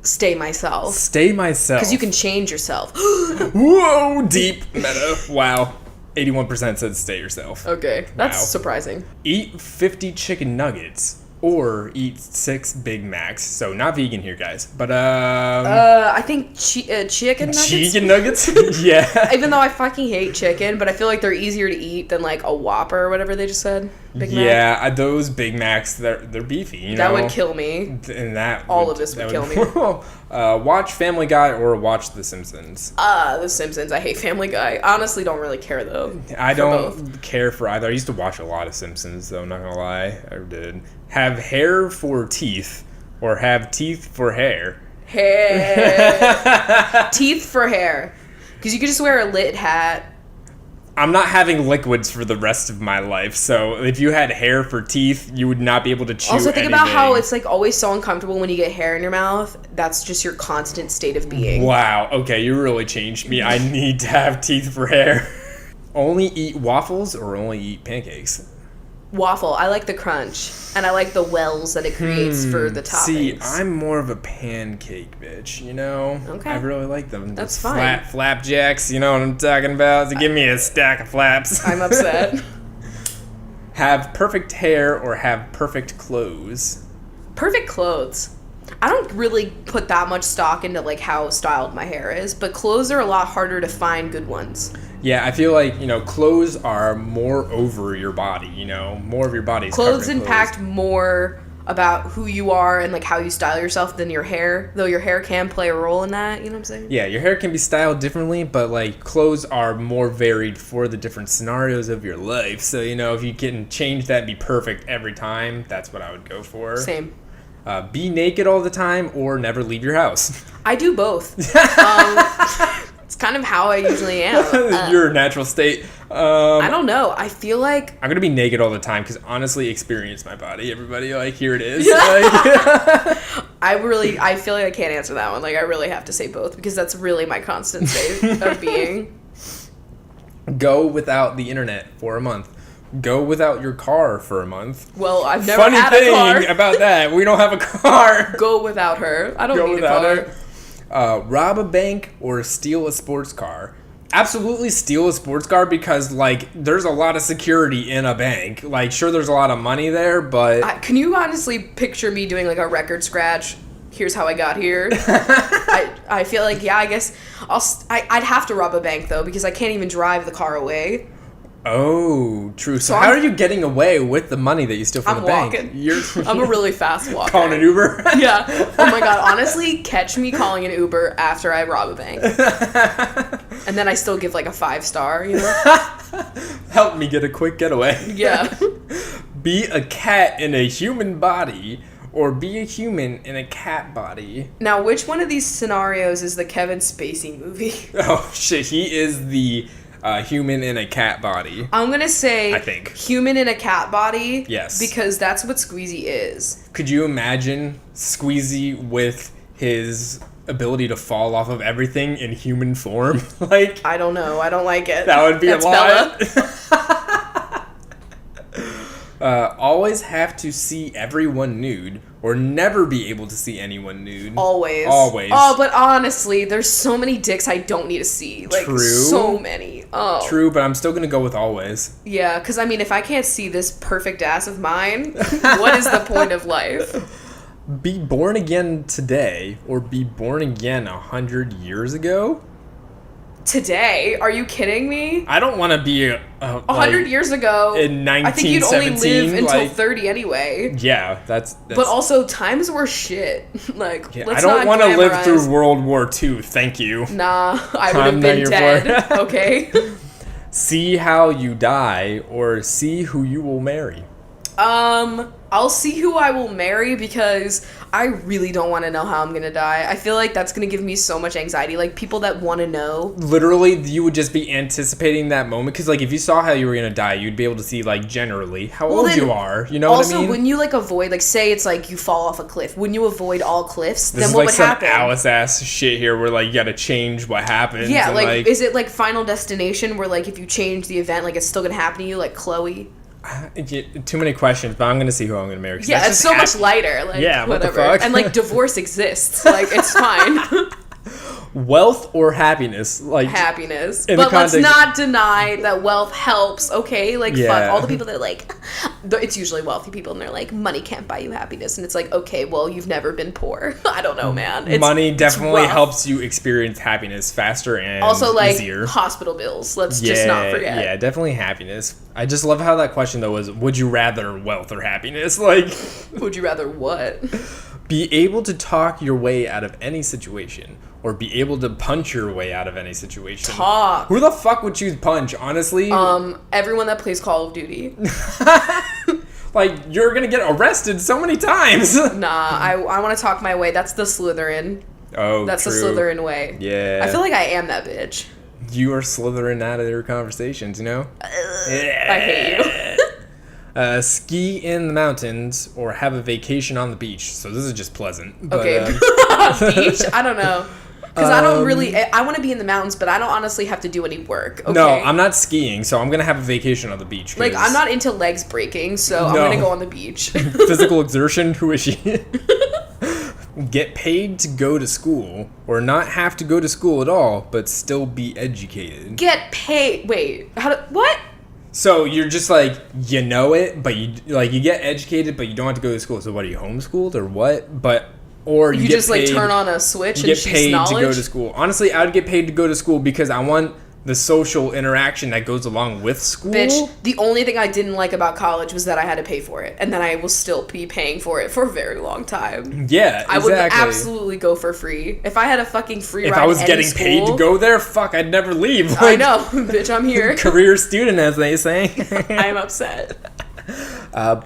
Stay myself. Stay myself. Because you can change yourself. Whoa, deep meta. Wow. 81% said stay yourself. Okay, that's surprising. Eat 50 chicken nuggets or eat 6 Big Macs. So not vegan here, guys. But I think chicken nuggets. Chicken nuggets? Yeah. Even though I fucking hate chicken, but I feel like they're easier to eat than like a Whopper or whatever they just said. Big Mac. Yeah, those Big Macs, they're beefy. You that know? Would kill me. And that all of this would kill me. Watch Family Guy or watch The Simpsons. The Simpsons. I hate Family Guy. Honestly, don't really care though. I don't care for either. I used to watch a lot of Simpsons, though. I'm not gonna lie, I did. Have hair for teeth or have teeth for hair. Hair. Teeth for hair, because you could just wear a lit hat. I'm not having liquids for the rest of my life, so if you had hair for teeth, you would not be able to chew Also, think anything. about how it's like always so uncomfortable when you get hair in your mouth. That's just your constant state of being. Wow, okay, you really changed me. I need to have teeth for hair. Only eat waffles or only eat pancakes? Waffle. I like the crunch, and I like the wells that it creates for the toppings. See, I'm more of a pancake bitch, you know? Okay. I really like them. That's Those fine. Flapjacks, you know what I'm talking about? So give me a stack of flaps. I'm upset. Have perfect hair or have perfect clothes? Perfect clothes. I don't really put that much stock into like how styled my hair is, but clothes are a lot harder to find good ones. Yeah, I feel like, clothes are more over your body, more of your body's Clothes covered in impact more about who you are and like how you style yourself than your hair, though your hair can play a role in that, you know what I'm saying? Yeah, your hair can be styled differently, but like clothes are more varied for the different scenarios of your life. So, if you can change that and be perfect every time, that's what I would go for. Same. Be naked all the time or never leave your house. I do both. It's kind of how I usually am. Your natural state. I don't know. I feel like I'm gonna be naked all the time because honestly, experience my body. Everybody, like, here it is. I feel like I can't answer that one. Like, I really have to say both because that's really my constant state of being. Go without the internet for a month. Go without your car for a month. Well, I've never had a car. Funny thing about that, we don't have a car. Go without her. I don't need a car. Her. Rob a bank or steal a sports car? Absolutely steal a sports car because, like, there's a lot of security in a bank. Like, sure, there's a lot of money there, but... Can you honestly picture me doing, like, a record scratch? Here's how I got here. I feel like, yeah, I guess I'd have to rob a bank, though, because I can't even drive the car away. Oh, true. So how are you getting away with the money that you steal from the bank? I'm a really fast walker. Calling an Uber? Yeah. Oh my god, honestly, catch me calling an Uber after I rob a bank. And then I still give like a 5-star, Help me get a quick getaway. Yeah. Be a cat in a human body or be a human in a cat body. Now, which one of these scenarios is the Kevin Spacey movie? Oh, shit. He is the... human in a cat body. I'm gonna say I think human in a cat body. Yes. Because that's what Squeezy is. Could you imagine Squeezy with his ability to fall off of everything in human form? Like, I don't know. I don't like it. That would be that's a lot. Always have to see everyone nude or never be able to see anyone nude. Always. Oh, but honestly, there's so many dicks I don't need to see. Like, True. So many. Oh. True, but I'm still going to go with always. Yeah, because, I mean, if I can't see this perfect ass of mine, what is the point of life? Be born again today or be born again 100 years ago? Today? Are you kidding me? I don't want to be 100 years ago. In 1917, I think you'd only live until 30 anyway. Yeah, that's. But also, times were shit. Like, yeah, let's I don't want to live through World War II. Thank you. Nah, I would have been dead. Okay. See how you die, or see who you will marry. I'll see who I will marry because I really don't want to know how I'm gonna die. I feel like that's gonna give me so much anxiety. Like, people that want to know. Literally, you would just be anticipating that moment. Because, like, if you saw how you were gonna die, you'd be able to see, like, generally how old you are. You know what I mean? Also, when you, like, avoid, like, say it's, like, you fall off a cliff. When you avoid all cliffs, this then is what like would some happen? Alice-ass shit here where, like, you gotta change what happens. Yeah, and, like, is it, like, Final Destination where, like, if you change the event, like, it's still gonna happen to you, like Chloe? Too many questions, but I'm gonna see who I'm gonna marry. Yeah, it's so much lighter. Like, yeah, whatever. What the fuck? And, like, divorce exists. Like, it's fine. Wealth or happiness? Like, happiness. But let's not deny that wealth helps, okay? Like, fuck. All the people that are like, it's usually wealthy people, and they're like, money can't buy you happiness. And it's like, okay, well, you've never been poor. I don't know, man. Money definitely helps you experience happiness faster and also, like, easier. Hospital bills. Let's just not forget. Yeah, definitely happiness. I just love how that question, though, was, would you rather wealth or happiness? Like, would you rather what? Be able to talk your way out of any situation, or be able to punch your way out of any situation. Talk. Who the fuck would choose punch, honestly? Everyone that plays Call of Duty. Like, you're gonna get arrested so many times. Nah, I want to talk my way. That's the Slytherin. Oh, that's true. the Slytherin way. Yeah. I feel like I am that bitch. You are slithering out of their conversations, you know? I hate you. Ski in the mountains or have a vacation on the beach. So this is just pleasant. But, okay. Beach? I don't know. Because I don't really... I want to be in the mountains, but I don't honestly have to do any work. Okay? No, I'm not skiing, so I'm going to have a vacation on the beach. Like, I'm not into legs breaking, so I'm going to go on the beach. Physical exertion? Who is she? Get paid to go to school or not have to go to school at all, but still be educated. Get paid. Wait. What? So you're just like, you know it, but you get educated, but you don't have to go to school. So what, are you homeschooled or what? Or you get just paid, like turn on a switch and get she's paid knowledge? to go to school. Honestly, I would get paid to go to school because I want the social interaction that goes along with school. Bitch, the only thing I didn't like about college was that I had to pay for it, and then I will still be paying for it for a very long time. Yeah, exactly. I would absolutely go for free. If I had a fucking free ride if I was to getting school, paid to go there, fuck, I'd never leave. Like, I know, bitch, I'm here. Career student, as they say. I'm upset.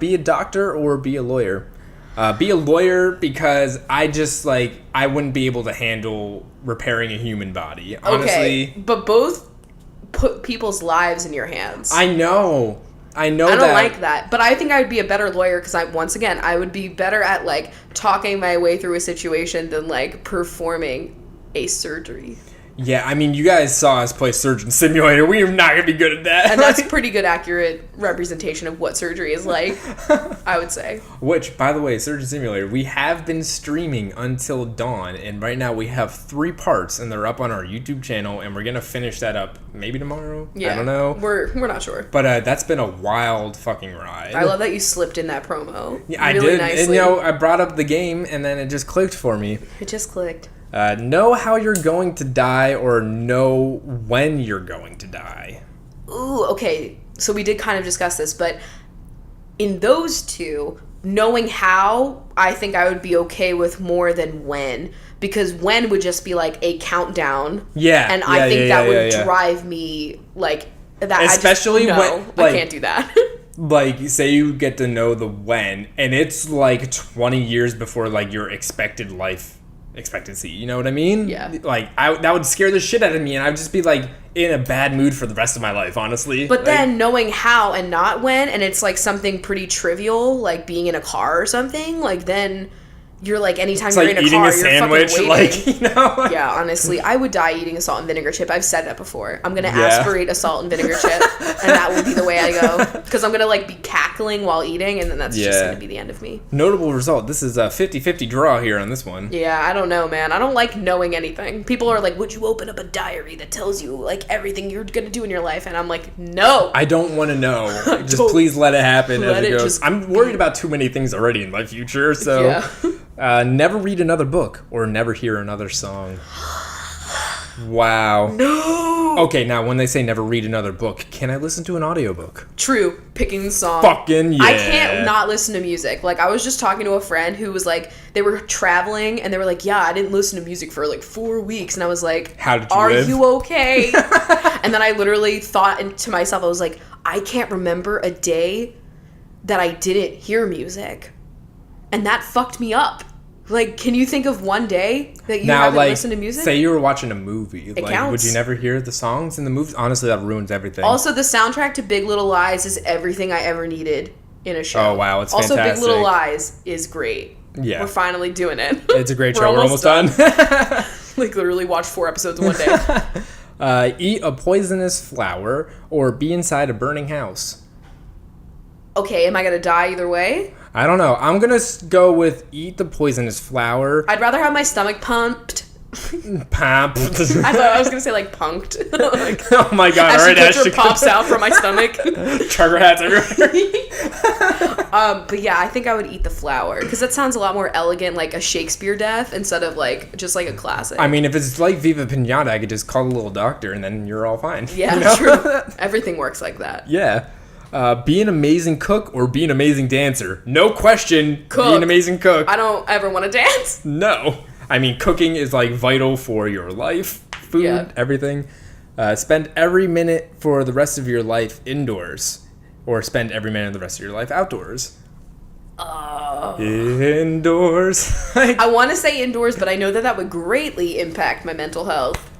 Be a doctor or be a lawyer. Be a lawyer because I wouldn't be able to handle repairing a human body. Honestly. Okay, but both put people's lives in your hands. I know I don't like that. But I think I would be a better lawyer because I would be better at, like, talking my way through a situation than, like, performing a surgery. Yeah, I mean, you guys saw us play Surgeon Simulator. We are not going to be good at that. And that's pretty good accurate representation of what surgery is like, I would say. Which, by the way, Surgeon Simulator, we have been streaming until dawn, and right now we have 3 parts, and they're up on our YouTube channel, and we're going to finish that up maybe tomorrow? Yeah. I don't know. We're not sure. But that's been a wild fucking ride. I love that you slipped in that promo. Yeah, really I did. Nicely. And, I brought up the game, and then it just clicked for me. It just clicked. Know how you're going to die or know when you're going to die. Ooh, okay. So we did kind of discuss this, but in those two, knowing how, I think I would be okay with more than when. Because when would just be like a countdown. Yeah. And I think that would drive me, like, that. Especially when, like, I can't do that. Like, say you get to know the when, and it's like 20 years before, like, your expected life expectancy, you know what I mean? Yeah. Like, that would scare the shit out of me, and I would just be, like, in a bad mood for the rest of my life, honestly. But like, then knowing how and not when, and it's, like, something pretty trivial, like being in a car or something, like, then you're, like, anytime it's you're like in a eating car, a sandwich, you're fucking waiting. like, you know? Yeah, honestly, I would die eating a salt and vinegar chip. I've said that before. I'm going to aspirate a salt and vinegar chip, and that will be the way I go. Because I'm going to, like, be cackling while eating, and then that's just going to be the end of me. Notable result. This is a 50-50 draw here on this one. Yeah, I don't know, man. I don't like knowing anything. People are like, would you open up a diary that tells you, like, everything you're going to do in your life? And I'm like, no. I don't want to know. Just please let it happen as it goes. I'm worried about too many things already in my future, so... Yeah. Never read another book or never hear another song. Wow. No. Okay, now when they say never read another book, can I listen to an audiobook? True. Picking the song. Fucking yeah. I can't not listen to music. Like, I was just talking to a friend who was like, they were traveling and they were like, yeah, I didn't listen to music for like 4 weeks. And I was like, how did you Are live? you okay? And then I literally thought to myself, I was like, I can't remember a day that I didn't hear music. And that fucked me up. Like, can you think of one day that you haven't listened to music? Say you were watching a movie. It counts. Would you never hear the songs in the movies? Honestly, that ruins everything. Also, the soundtrack to Big Little Lies is everything I ever needed in a show. Oh, wow. It's also, fantastic. Big Little Lies is great. Yeah. We're finally doing it. It's a great show. We're almost done. Like, literally watched 4 episodes in one day. Eat a poisonous flower or be inside a burning house. Okay, am I going to die either way? I don't know. I'm going to go with eat the poisonous flower. I'd rather have my stomach pumped. Pump. I thought I was going to say, like, punked. Like, oh, my God. as All right, the picture pops out from my stomach. Trucker hats everywhere. But yeah, I think I would eat the flower. Because that sounds a lot more elegant, like a Shakespeare death, instead of, like, just like a classic. I mean, if it's like Viva Pinata, I could just call the little doctor and then you're all fine. Yeah, you know? True. Everything works like that. Yeah. Be an amazing cook or be an amazing dancer. No question. Cook. Be an amazing cook. I don't ever want to dance. No. I mean, cooking is like vital for your life, food, everything. Spend every minute for the rest of your life indoors or spend every minute of the rest of your life outdoors. Indoors. I want to say indoors, but I know that would greatly impact my mental health.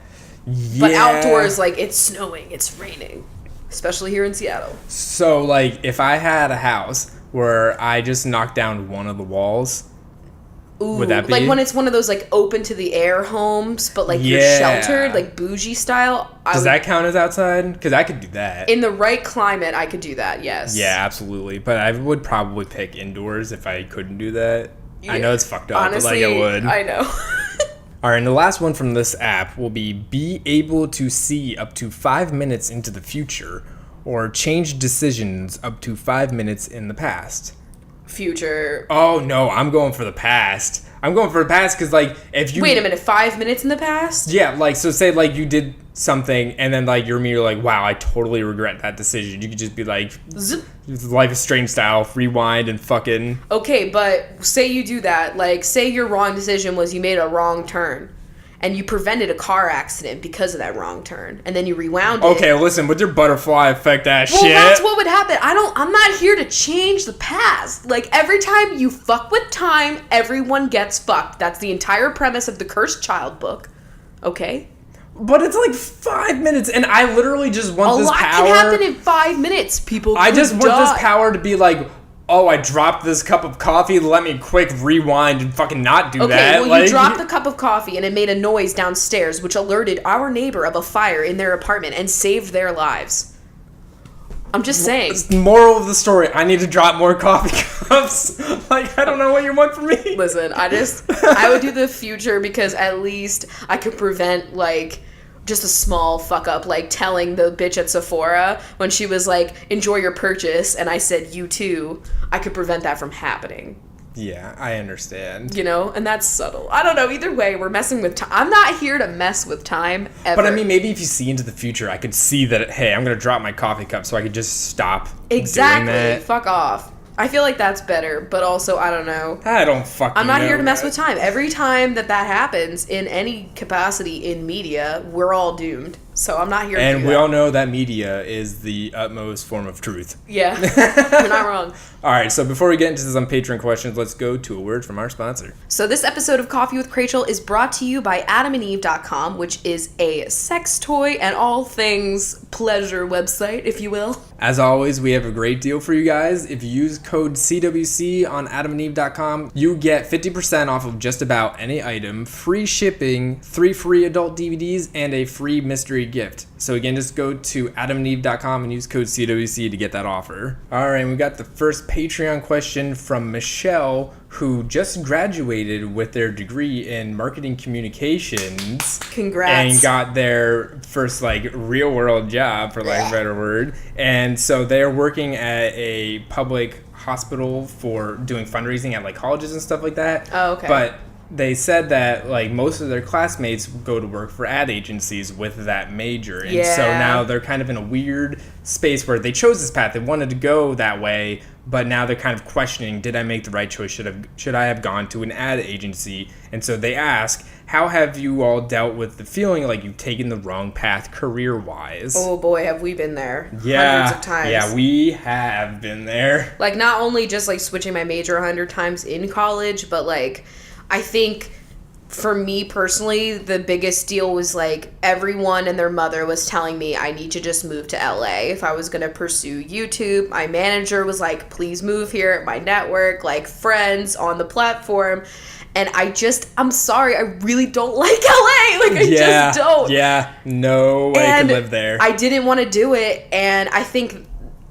Yeah. But outdoors, like, it's snowing, it's raining. Especially here in Seattle. So, like, if I had a house where I just knocked down one of the walls, would that be? Like, when it's one of those, like, open to the air homes, but, like, you're sheltered, like, bougie style. Does that count as outside? Because I could do that. In the right climate, I could do that, yes. Yeah, absolutely. But I would probably pick indoors if I couldn't do that. Yeah. I know it's fucked up, honestly, but, like, I would. I know. All right, and the last one from this app will be able to see up to 5 minutes into the future or change decisions up to 5 minutes in the past. Future. Oh, no, I'm going for the past. I'm going for the past because, like, if you... Wait a minute, 5 minutes in the past? Yeah, like, so say, like, you did something and then, like, you're immediately like, wow, I totally regret that decision. You could just be like, Zip. Life is Strange style, rewind and fucking... Okay, but say you do that. Like, say your wrong decision was you made a wrong turn. And you prevented a car accident because of that wrong turn. And then you rewound it. Okay, listen, with your butterfly effect shit. Well, that's what would happen. I'm not here to change the past. Like, every time you fuck with time, everyone gets fucked. That's the entire premise of the Cursed Child book. Okay? But it's like 5 minutes, and I literally just want this power. A lot can happen in 5 minutes. People I just want this power to be like, oh, I dropped this cup of coffee, let me quick rewind and fucking not do that. Okay, well, you dropped the cup of coffee and it made a noise downstairs, which alerted our neighbor of a fire in their apartment and saved their lives. I'm just saying. Moral of the story, I need to drop more coffee cups. Like, I don't know what you want from me. Listen, I would do the future because at least I could prevent, like... just a small fuck up, like telling the bitch at Sephora when she was like, enjoy your purchase, and I said, you too. I could prevent that from happening. Yeah, I understand. You know, and that's subtle. I don't know. Either way, we're messing with time. I'm not here to mess with time ever. But I mean, maybe if you see into the future, I could see that, hey, I'm going to drop my coffee cup so I could just stop doing that. Fuck off. I feel like that's better, but also, I don't know. I don't fucking know. I'm not here to mess with time. Every time that happens in any capacity in media, we're all doomed. So I'm not here to do that. And we all know that media is the utmost form of truth. Yeah, you're not wrong. All right, so before we get into some Patreon questions, let's go to a word from our sponsor. So this episode of Coffee with Crachel is brought to you by AdamandEve.com, which is a sex toy and all things pleasure website, if you will. As always, we have a great deal for you guys. If you use code CWC on AdamandEve.com, you get 50% off of just about any item, free shipping, 3 free adult DVDs, and a free mystery gift. So again, just go to AdamandEve.com and use code CWC to get that offer. All right, we got the first Patreon question from Michelle, who just graduated with their degree in marketing communications. Congrats. And got their first, like, real-world job, for lack of a better word. And so they're working at a public hospital for doing fundraising at, like, colleges and stuff like that. Oh, okay. But they said that, like, most of their classmates go to work for ad agencies with that major. And so now they're kind of in a weird space where they chose this path. They wanted to go that way, but now they're kind of questioning, did I make the right choice? Should I have gone to an ad agency? And so they ask, how have you all dealt with the feeling like you've taken the wrong path career-wise? Oh boy, have we been there. Yeah, hundreds of times. Yeah, we have been there. Like, not only just, like, switching my major 100 times in college, but, like, I think for me personally, the biggest deal was, like, everyone and their mother was telling me I need to just move to LA if I was going to pursue YouTube. My manager was like, please move here. My network, like, friends on the platform. And I'm sorry, I really don't like LA. Like, I just don't. Yeah, no way I could live there. I didn't want to do it. And I think,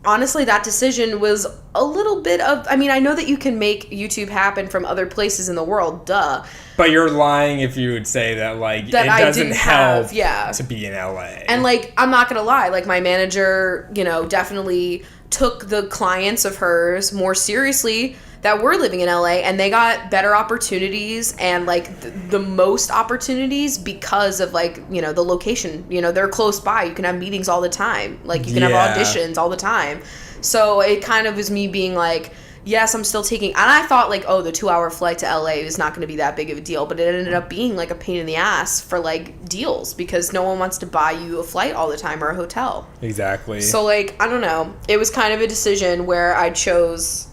honestly, that decision was a little bit of... I mean, I know that you can make YouTube happen from other places in the world, duh. But you're lying if you would say that, like, that it doesn't help to be in LA. And, like, I'm not going to lie. Like, my manager, you know, definitely took the clients of hers more seriously that were living in LA, and they got better opportunities and, like, the most opportunities because of, like, you know, the location. You know, they're close by. You can have meetings all the time. Like, you can have auditions all the time. So it kind of was me being like, yes, I'm still taking... And I thought, like, oh, the 2-hour flight to LA is not going to be that big of a deal. But it ended up being, like, a pain in the ass for, like, deals. Because no one wants to buy you a flight all the time or a hotel. Exactly. So, like, I don't know. It was kind of a decision where I chose,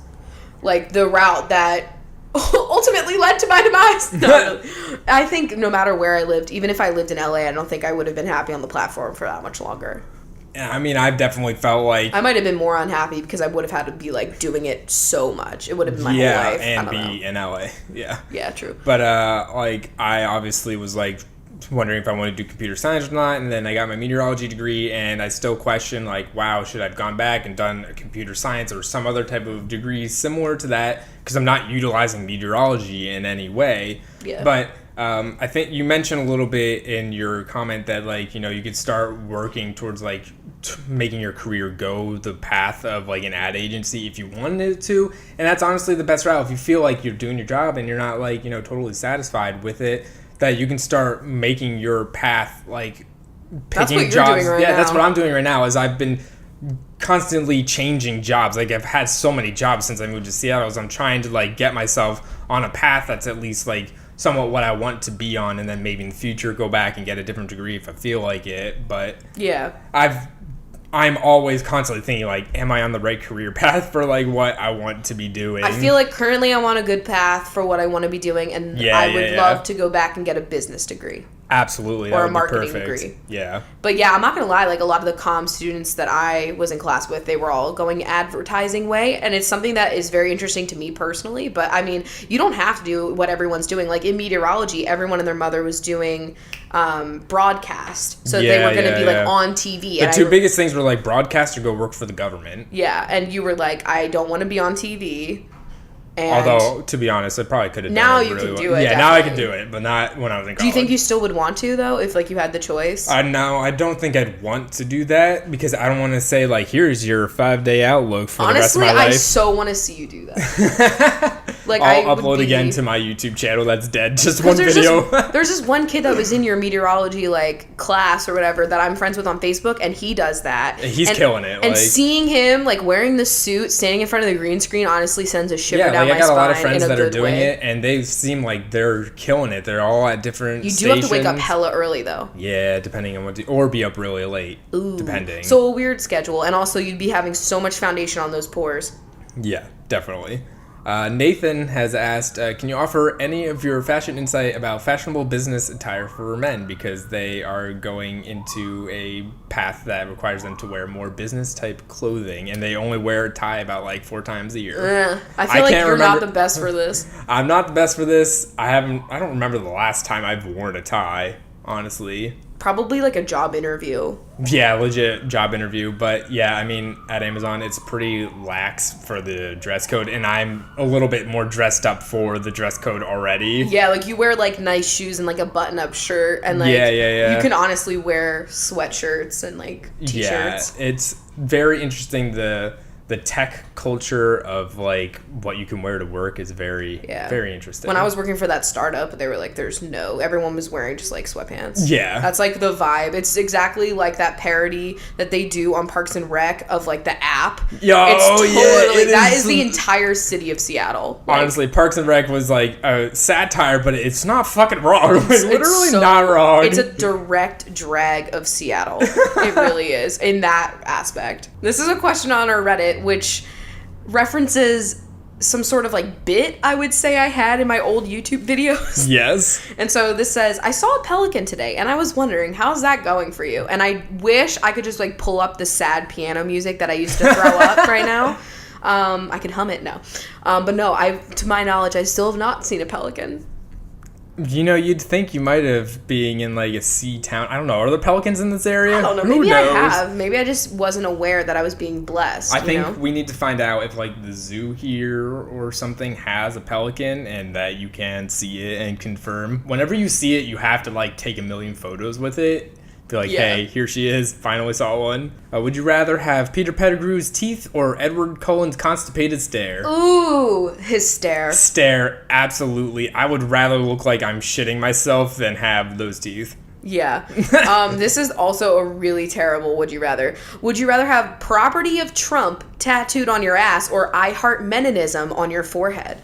like, the route that ultimately led to my demise. No, I think no matter where I lived, even if I lived in LA, I don't think I would have been happy on the platform for that much longer. I mean, I've definitely felt like... I might have been more unhappy because I would have had to be, like, doing it so much. It would have been my whole life. And be in LA. Yeah. Yeah, true. But, like, I obviously was, like, wondering if I wanted to do computer science or not, and then I got my meteorology degree, and I still question, like, wow, should I have gone back and done a computer science or some other type of degree similar to that? Because I'm not utilizing meteorology in any way. Yeah. But... I think you mentioned a little bit in your comment that, like, you know, you could start working towards, like, making your career go the path of, like, an ad agency if you wanted it to. And that's honestly the best route. If you feel like you're doing your job and you're not, like, you know, totally satisfied with it, that you can start making your path, like, picking that's what jobs. You're doing right now. That's what I'm doing right now is I've been constantly changing jobs. Like, I've had so many jobs since I moved to Seattle. So I'm trying to, like, get myself on a path that's at least, like, somewhat what I want to be on, and then maybe in the future go back and get a different degree if I feel like it. But yeah, I'm always constantly thinking, like, am I on the right career path for, like, what I want to be doing? I feel like currently I'm on a good path for what I want to be doing, and I would love to go back and get a business degree. Absolutely. Or a marketing degree. Yeah. But yeah, I'm not going to lie, like, a lot of the comm students that I was in class with, they were all going advertising way, and it's something that is very interesting to me personally. But I mean, you don't have to do what everyone's doing. Like, in meteorology, everyone and their mother was doing broadcast, so they were going to be like on TV. The two biggest things were, like, broadcast or go work for the government. Yeah, and you were like, I don't want to be on TV. And although, to be honest, I probably could have done it. Now you can do it. Yeah, now I can do it, but not when I was in college. Do you think you still would want to, though, if, like, you had the choice? No, I don't think I'd want to do that because I don't want to say, like, here's your 5-day outlook for the rest of my life. Honestly, I so want to see you do that. Like, I'll upload again to my YouTube channel that's dead. Just one video. There's this one kid that was in your meteorology, like, class or whatever that I'm friends with on Facebook, and he does that. He's killing it. And seeing him, like, wearing the suit, standing in front of the green screen, honestly sends a shiver down my spine. I got a lot of friends that are doing it, and they seem like they're killing it. They're all at different stations. You do have to wake up hella early, though. Yeah, depending on what or be up really late. Ooh. Depending. So a weird schedule, and also you'd be having so much foundation on those pores. Yeah, definitely. Nathan has asked, can you offer any of your fashion insight about fashionable business attire for men? Because they are going into a path that requires them to wear more business-type clothing, and they only wear a tie about, like, 4 times a year. I feel like you're not the best for this. I'm not the best for this. I don't remember the last time I've worn a tie, honestly. Probably, like, a job interview. Yeah, legit job interview. But, yeah, I mean, at Amazon, it's pretty lax for the dress code. And I'm a little bit more dressed up for the dress code already. Yeah, like, you wear, like, nice shoes and, like, a button-up shirt. And, like, you can honestly wear sweatshirts and, like, T-shirts. Yeah, it's very interesting, the the tech culture of like what you can wear to work is very interesting. When I was working for that startup, they were like, everyone was wearing just like sweatpants. Yeah. That's like the vibe. It's exactly like that parody that they do on Parks and Rec of like the app. That is the entire city of Seattle. Like, honestly, Parks and Rec was like a satire, but it's not fucking wrong. It's literally not wrong. It's a direct drag of Seattle. It really is in that aspect. This is a question on our Reddit, which references some sort of like bit I would say I had in my old YouTube videos. Yes. And so this says, I saw a pelican today and I was wondering, how's that going for you? And I wish I could just like pull up the sad piano music that I used to throw up right now. I could hum it now. But no, to my knowledge, I still have not seen a pelican. You know, you'd think you might have being in like a sea town. I don't know. Are there pelicans in this area? I don't know. Maybe I have. Maybe I just wasn't aware that I was being blessed. I think we need to find out if like the zoo here or something has a pelican and that you can see it and confirm. Whenever you see it, you have to like take a million photos with it. Be like, hey, here she is. Finally saw one. Would you rather have Peter Pettigrew's teeth or Edward Cullen's constipated stare? Ooh, his stare. Stare, absolutely. I would rather look like I'm shitting myself than have those teeth. Yeah. This is also a really terrible would you rather. Would you rather have property of Trump tattooed on your ass or I heart Meninism on your forehead?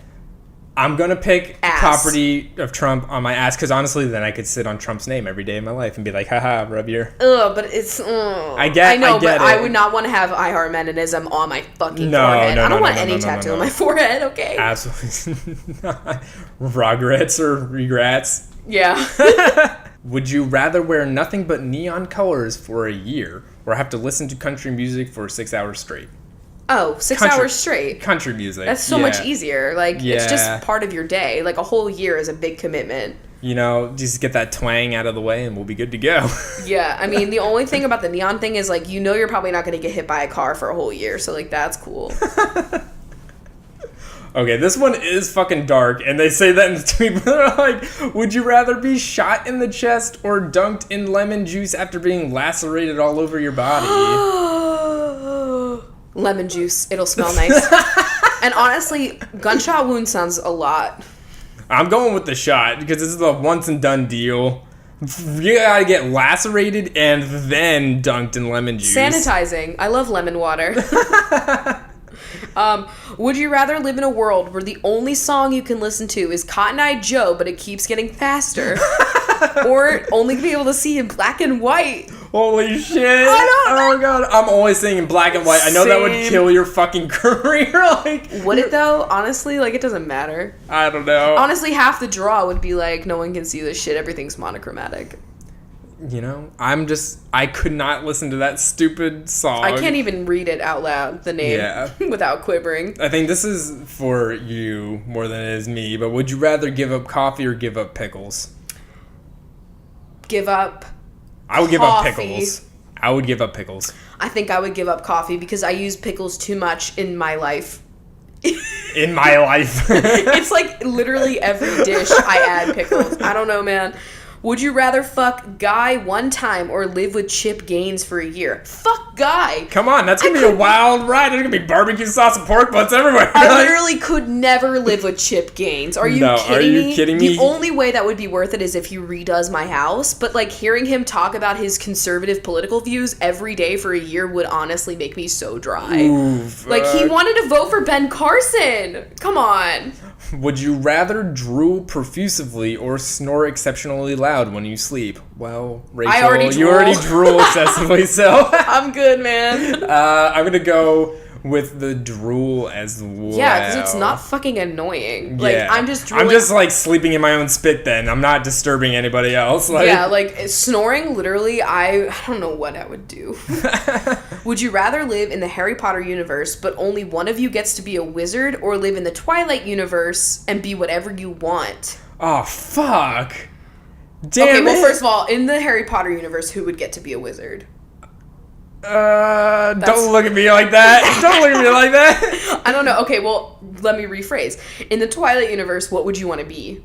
I'm going to pick property of Trump on my ass because honestly, then I could sit on Trump's name every day of my life and be like, haha, rub your... Ugh, but it's... I know, but I would not want to have I heart Meninism on my fucking forehead. I don't want any tattoo on my forehead, okay? Absolutely not. Regrets or regrets. Yeah. Would you rather wear nothing but neon colors for a year or have to listen to country music for 6 hours straight? Oh, 6 hours straight. Country music. That's so much easier. Like, it's just part of your day. Like, a whole year is a big commitment. You know, just get that twang out of the way and we'll be good to go. Yeah, I mean, the only thing about the neon thing is, like, you know you're probably not going to get hit by a car for a whole year. So, like, that's cool. Okay, this one is fucking dark, and they say that in the tweet, but they're like, would you rather be shot in the chest or dunked in lemon juice after being lacerated all over your body? Lemon juice. It'll smell nice. And honestly, gunshot wound sounds a lot. I'm going with the shot because this is a once and done deal. You gotta get lacerated and then dunked in lemon juice. Sanitizing. I love lemon water. Would you rather live in a world where the only song you can listen to is Cotton Eye Joe, but it keeps getting faster? Or only be able to see in black and white? Holy shit. Oh god. I'm always saying in black and white. I know that would kill your fucking career. Like, would it though? Honestly, like, it doesn't matter. I don't know. Honestly, half the draw would be like, no one can see this shit. Everything's monochromatic. You know, I could not listen to that stupid song. I can't even read it out loud, the name, without quivering. I think this is for you more than it is me, but would you rather give up coffee or give up pickles? Give up I would give up pickles. I would give up pickles. I think I would give up coffee because I use pickles too much in my life. In my life. It's like literally every dish I add pickles. I don't know, man. Would you rather fuck Guy one time or live with Chip Gaines for a year? Fuck Guy. Come on, that's going to be a wild ride. There's going to be barbecue sauce and pork butts everywhere. I literally could never live with Chip Gaines. Are you kidding me? The only way that would be worth it is if he redoes my house. But like hearing him talk about his conservative political views every day for a year would honestly make me so dry. Ooh, like he wanted to vote for Ben Carson. Come on. Would you rather drool profusely or snore exceptionally loud when you sleep? Well, Rachel, you already drool excessively, so... I'm good, man. I'm going to go with the drool as well. Yeah, because it's not fucking annoying. Like, yeah. I'm just drooling. I'm just, like, sleeping in my own spit then. I'm not disturbing anybody else. Like... Yeah, like, snoring, literally, I don't know what I would do. Would you rather live in the Harry Potter universe, but only one of you gets to be a wizard, or live in the Twilight universe and be whatever you want? Oh, fuck. Damn Okay, well, first of all, in the Harry Potter universe, who would get to be a wizard? Don't look at me like that. Don't look at me like that. I don't know. Okay, well, let me rephrase. In the Twilight universe, what would you want to be?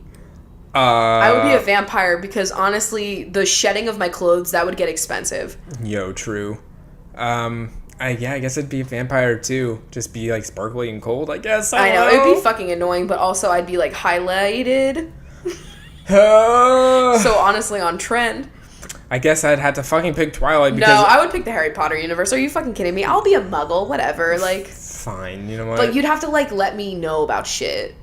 I would be a vampire because, honestly, the shedding of my clothes, that would get expensive. Yo, true. I guess it'd be a vampire too. Just be like sparkly and cold, I guess. I know, it'd be fucking annoying, but also I'd be like highlighted. So honestly, on trend. I guess I'd have to fucking pick Twilight because... No, I would pick the Harry Potter universe. Are you fucking kidding me? I'll be a muggle, whatever, like... Fine, you know what? But you'd have to, like, let me know about shit.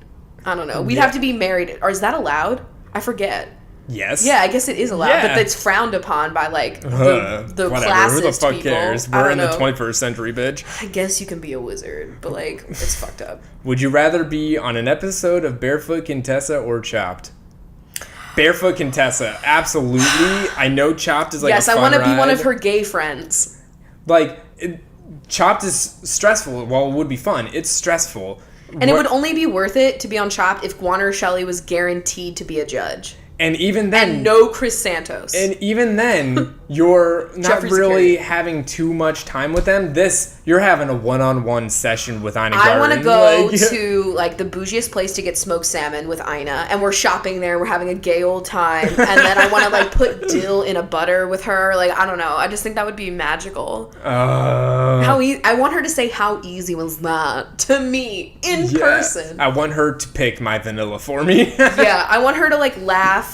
I don't know. We'd have to be married. Or is that allowed? I forget. Yes. Yeah, I guess it is allowed, but it's frowned upon by, like, the classist who the fuck people. cares? We're in the 21st century, bitch. I guess you can be a wizard, but, like, it's fucked up. Would you rather be on an episode of Barefoot Contessa or Chopped? Barefoot Contessa, absolutely. I know Chopped is like yes, a fun I want to be one of ride. her gay friends. Like, Chopped is stressful. Well, it would be fun. It's stressful. And it would only be worth it to be on Chopped if Guana Shelley was guaranteed to be a judge. And even then... And no Chris Santos. And even then, you're not really having too much time with them. You're having a one-on-one session with Ina Garten. I want to go to, like, the bougiest place to get smoked salmon with Ina. And we're shopping there. We're having a gay old time. And then I want to, like, put dill in a butter with her. Like, I don't know. I just think that would be magical. I want her to say, how easy was that to me in person. I want her to pick my vanilla for me. Yeah, I want her to, like, laugh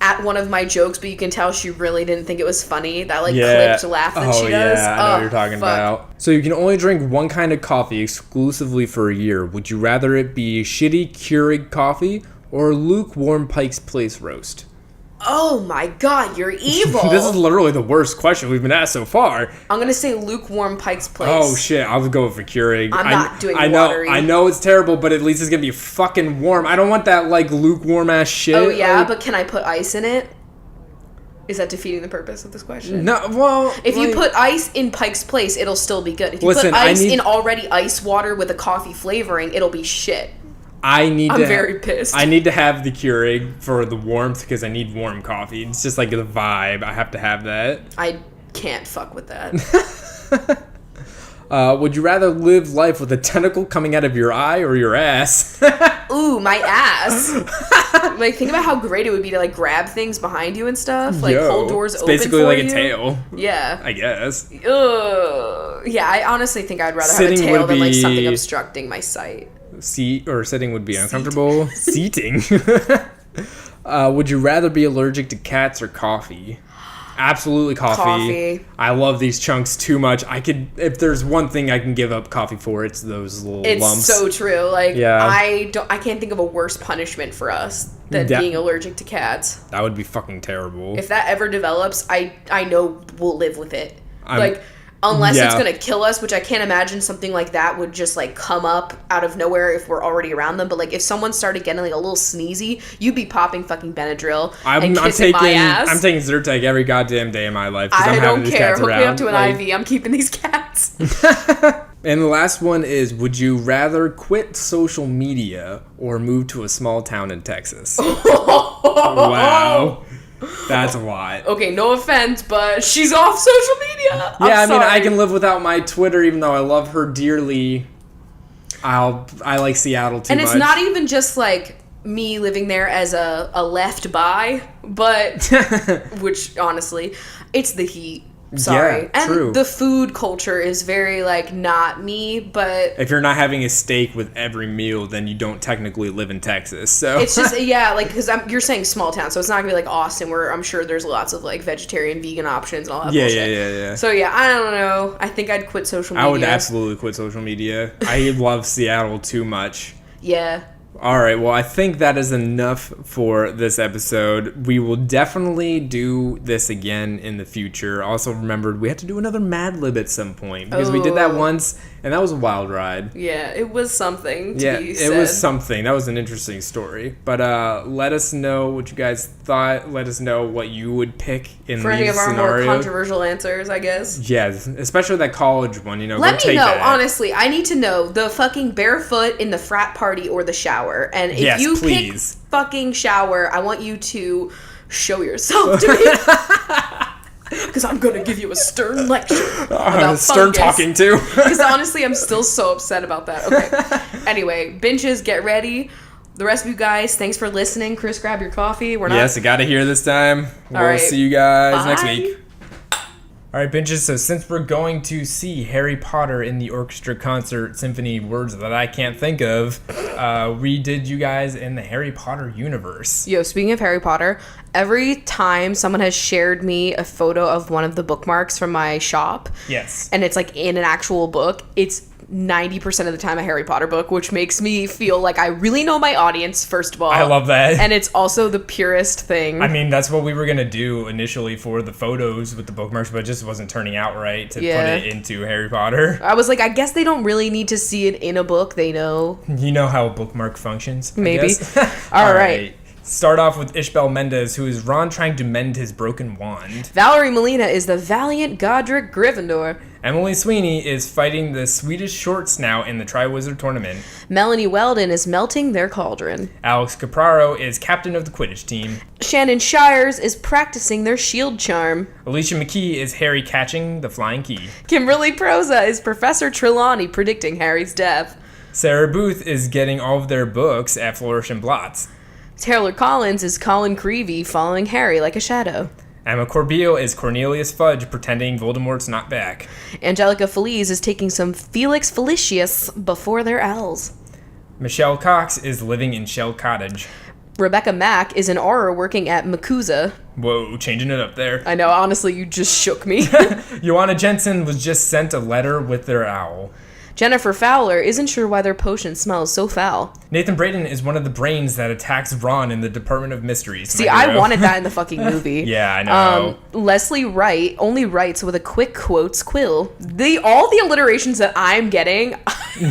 at one of my jokes, but you can tell she really didn't think it was funny. That, like, clipped laugh that she does. I know what you're talking about. So you can only drink one kind of coffee exclusively for a year. Would you rather it be shitty Keurig coffee or lukewarm Pike's Place roast? Oh my god, you're evil. This is literally the worst question we've been asked so far. I'm gonna say lukewarm Pike's Place. Oh shit, I would go for Keurig. I'm not doing watery. I know it's terrible, but at least it's gonna be fucking warm. I don't want that, like, lukewarm ass shit. Oh yeah, like, but can I put ice in it? Is that defeating the purpose of this question? No, well... If you put ice in Pike's Place, it'll still be good. If you put ice in already ice water with a coffee flavoring, it'll be shit. I'm very pissed. I need to have the Keurig for the warmth because I need warm coffee. It's just like the vibe. I have to have that. I can't fuck with that. Would you rather live life with a tentacle coming out of your eye or your ass? Ooh, my ass. Like, think about how great it would be to, like, grab things behind you and stuff. Like, hold doors open for you. It's basically like a tail. Yeah. I guess. Ugh. Yeah, I honestly think I'd rather have a tail than, like, something obstructing my sight. Sitting would be uncomfortable. Seating. Would you rather be allergic to cats or coffee? Absolutely coffee. I love these chunks too much. If there's one thing I can give up coffee for, it's those little lumps. It's so true. Like, I can't think of a worse punishment for us than being allergic to cats. That would be fucking terrible. If that ever develops, I know we'll live with it. Unless it's going to kill us, which I can't imagine something like that would just, like, come up out of nowhere if we're already around them. But, like, if someone started getting, like, a little sneezy, you'd be popping fucking Benadryl and kissing my ass. I'm taking Zyrtec every goddamn day of my life. I don't care. Hook me up to an IV. I'm keeping these cats. And the last one is, would you rather quit social media or move to a small town in Texas? Wow. That's a lot. Okay, no offense, but she's off social media. I mean, I can live without my Twitter, even though I love her dearly. I like Seattle too much. And it's not even just, like, me living there as a left by, but, which, honestly, it's the heat. Sorry. Yeah, and true. The food culture is very, like, not me, but... If you're not having a steak with every meal, then you don't technically live in Texas, so... It's just, like, because you're saying small town, so it's not going to be like Austin, where I'm sure there's lots of, like, vegetarian, vegan options and all that bullshit. Yeah. So, I don't know. I think I'd quit social media. I would absolutely quit social media. I love Seattle too much. Yeah. All right, well, I think that is enough for this episode. We will definitely do this again in the future. Also, remembered we have to do another Mad Lib at some point because we did that once, and that was a wild ride. Yeah, it was something to be said. It was something. That was an interesting story. But let us know what you guys thought. Let us know what you would pick in for these any of our scenarios. more controversial answers, I guess. Yeah, especially that college one. Let me know, honestly. I need to know the fucking barefoot in the frat party or the shower. And if you pick fucking shower, I want you to show yourself to me. Because I'm going to give you a stern lecture about stern talking to. Because honestly, I'm still so upset about that. Okay. Anyway, binches, get ready. The rest of you guys, thanks for listening. Chris, grab your coffee. Yes, I got to hear this time. We'll see you guys next week. All right, Binches, so since we're going to see Harry Potter in the orchestra concert symphony, words that I can't think of, we did you guys in the Harry Potter universe. Yo, speaking of Harry Potter, every time someone has shared me a photo of one of the bookmarks from my shop, yes, and it's like in an actual book, it's 90% of the time a Harry Potter book, which makes me feel like I really know my audience, first of all. I love that. And it's also the purest thing. I mean, that's what we were going to do initially for the photos with the bookmarks, but it just wasn't turning out right to put it into Harry Potter. I was like, I guess they don't really need to see it in a book. They know. You know how a bookmark functions, maybe. All right. Start off with Ishbel Mendez, who is Ron trying to mend his broken wand. Valerie Molina is the valiant Godric Gryffindor. Emily Sweeney is fighting the Swedish short snout in the Triwizard Tournament. Melanie Weldon is melting their cauldron. Alex Capraro is captain of the Quidditch team. Shannon Shires is practicing their shield charm. Alicia McKee is Harry catching the flying key. Kimberly Proza is Professor Trelawney predicting Harry's death. Sarah Booth is getting all of their books at Flourish and Blots. Taylor Collins is Colin Creevy following Harry like a shadow. Emma Corbeil is Cornelius Fudge pretending Voldemort's not back. Angelica Feliz is taking some Felix Felicius before their owls. Michelle Cox is living in Shell Cottage. Rebecca Mack is an auror working at Makuza. Whoa, changing it up there. I know, honestly, you just shook me. Joanna Jensen was just sent a letter with their owl. Jennifer Fowler isn't sure why their potion smells so foul. Nathan Braden is one of the brains that attacks Ron in the Department of Mysteries. See, I wanted that in the fucking movie. Yeah, I know. Leslie Wright only writes with a quick quotes quill. All the alliterations that I'm getting,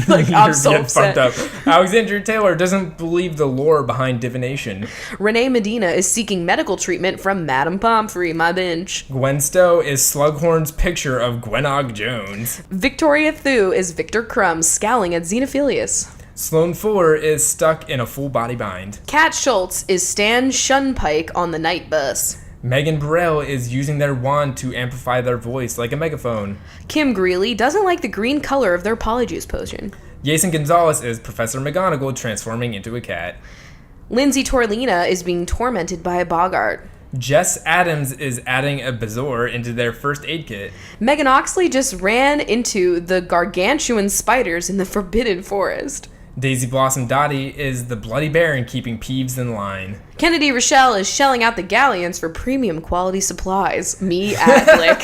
like, I'm so upset. Fucked up. Alexandria Taylor doesn't believe the lore behind divination. Renee Medina is seeking medical treatment from Madame Pomfrey, my bench. Gwen Stowe is Slughorn's picture of Gwenog Jones. Victoria Thu is Victor Crumb scowling at Xenophilius. Sloane Fuller is stuck in a full-body bind. Kat Schultz is Stan Shunpike on the night bus. Megan Burrell is using their wand to amplify their voice like a megaphone. Kim Greeley doesn't like the green color of their Polyjuice potion. Jason Gonzalez is Professor McGonagall transforming into a cat. Lindsay Torlina is being tormented by a Bogart. Jess Adams is adding a Bezoar into their first aid kit. Megan Oxley just ran into the gargantuan spiders in the Forbidden Forest. Daisy Blossom Dottie is the Bloody Baron keeping Peeves in line. Kennedy Rochelle is shelling out the galleons for premium quality supplies. Me at Blick.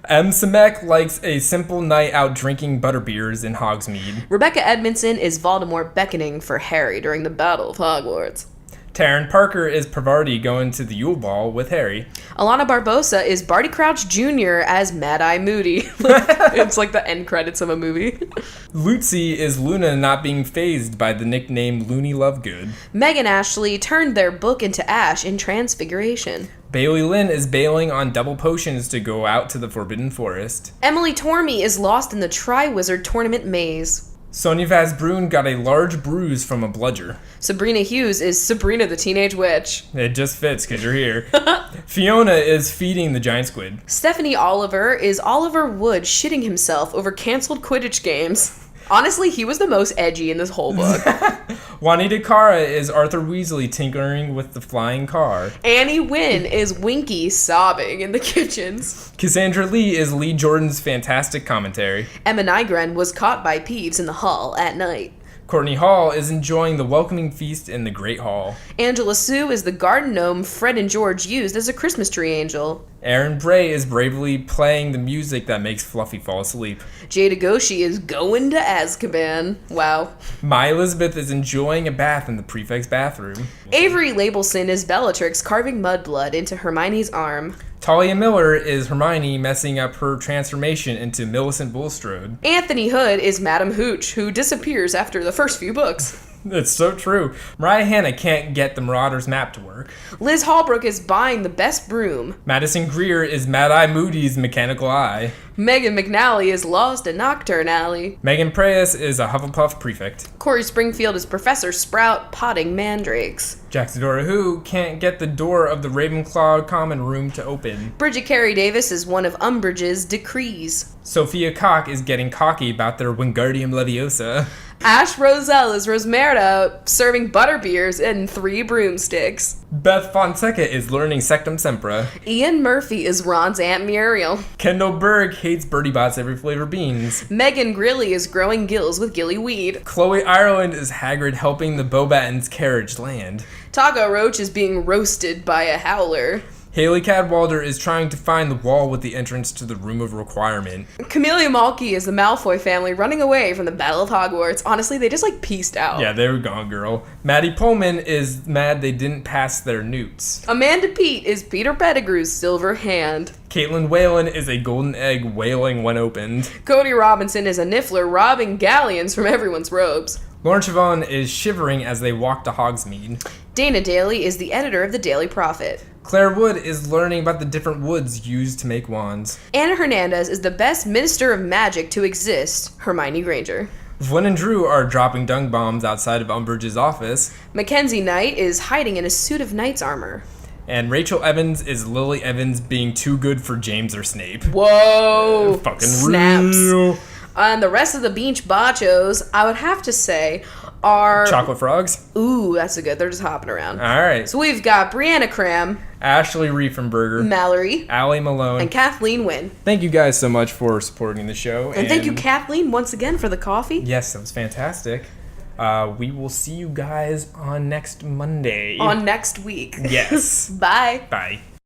M. Semek likes a simple night out drinking butterbeers in Hogsmeade. Rebecca Edmondson is Voldemort beckoning for Harry during the Battle of Hogwarts. Taryn Parker is Parvati going to the Yule Ball with Harry. Alana Barbosa is Barty Crouch Jr. as Mad-Eye Moody. It's like the end credits of a movie. Lucy is Luna not being fazed by the nickname Looney Lovegood. Megan Ashley turned their book into ash in Transfiguration. Bailey Lynn is bailing on double potions to go out to the Forbidden Forest. Emily Tormey is lost in the Triwizard Tournament maze. Sonia Vazbrun got a large bruise from a bludger. Sabrina Hughes is Sabrina the Teenage Witch. It just fits because you're here. Fiona is feeding the giant squid. Stephanie Oliver is Oliver Wood shitting himself over canceled Quidditch games. Honestly, he was the most edgy in this whole book. Juanita Cara is Arthur Weasley tinkering with the flying car. Annie Wynn is Winky sobbing in the kitchens. Cassandra Lee is Lee Jordan's fantastic commentary. Emma Nygren was caught by Peeves in the hall at night. Courtney Hall is enjoying the welcoming feast in the Great Hall. Angela Sue is the garden gnome Fred and George used as a Christmas tree angel. Aaron Bray is bravely playing the music that makes Fluffy fall asleep. Jada Goshi is going to Azkaban. Wow. My Elizabeth is enjoying a bath in the prefect's bathroom. Avery Labelson is Bellatrix carving mudblood into Hermione's arm. Talia Miller is Hermione messing up her transformation into Millicent Bulstrode. Anthony Hood is Madam Hooch, who disappears after the first few books. It's so true. Mariah Hanna can't get the Marauders map to work. Liz Holbrook is buying the best broom. Madison Greer is Mad-Eye Moody's mechanical eye. Megan McNally is lost in Nocturne Alley. Megan Preyas is a Hufflepuff prefect. Corey Springfield is Professor Sprout potting mandrakes. Jacksadora Who can't get the door of the Ravenclaw common room to open. Bridget Carey Davis is one of Umbridge's decrees. Sophia Cock is getting cocky about their Wingardium Leviosa. Ash Roselle is Rosmerta serving butterbeers and 3 broomsticks. Beth Fonseca is learning Sectum Sempra. Ian Murphy is Ron's Aunt Muriel. Kendall Berg hates Birdie Bot's every flavor beans. Megan Grilly is growing gills with gilly weed. Chloe Ireland is Hagrid helping the Beauxbatons carriage land. Taco Roach is being roasted by a howler. Haley Cadwalder is trying to find the wall with the entrance to the Room of Requirement. Camellia Malky is the Malfoy family running away from the Battle of Hogwarts. Honestly, they just, peaced out. Yeah, they were gone, girl. Maddie Pullman is mad they didn't pass their newts. Amanda Pete is Peter Pettigrew's silver hand. Caitlin Whalen is a golden egg wailing when opened. Cody Robinson is a niffler robbing galleons from everyone's robes. Lauren Chavon is shivering as they walk to Hogsmeade. Dana Daly is the editor of the Daily Prophet. Claire Wood is learning about the different woods used to make wands. Anna Hernandez is the best minister of magic to exist, Hermione Granger. Flynn and Drew are dropping dung bombs outside of Umbridge's office. Mackenzie Knight is hiding in a suit of knight's armor. And Rachel Evans is Lily Evans being too good for James or Snape. Whoa! Fucking snaps. real. And the rest of the Beach Bachos, I would have to say, are... Chocolate frogs? Ooh, that's a good. They're just hopping around. All right. So we've got Brianna Cram, Ashley Riefenberger, Mallory, Allie Malone, and Kathleen Wynn. Thank you guys so much for supporting the show. And thank you, Kathleen, once again for the coffee. Yes, that was fantastic. We will see you guys on next Monday. On next week. Yes. Bye. Bye.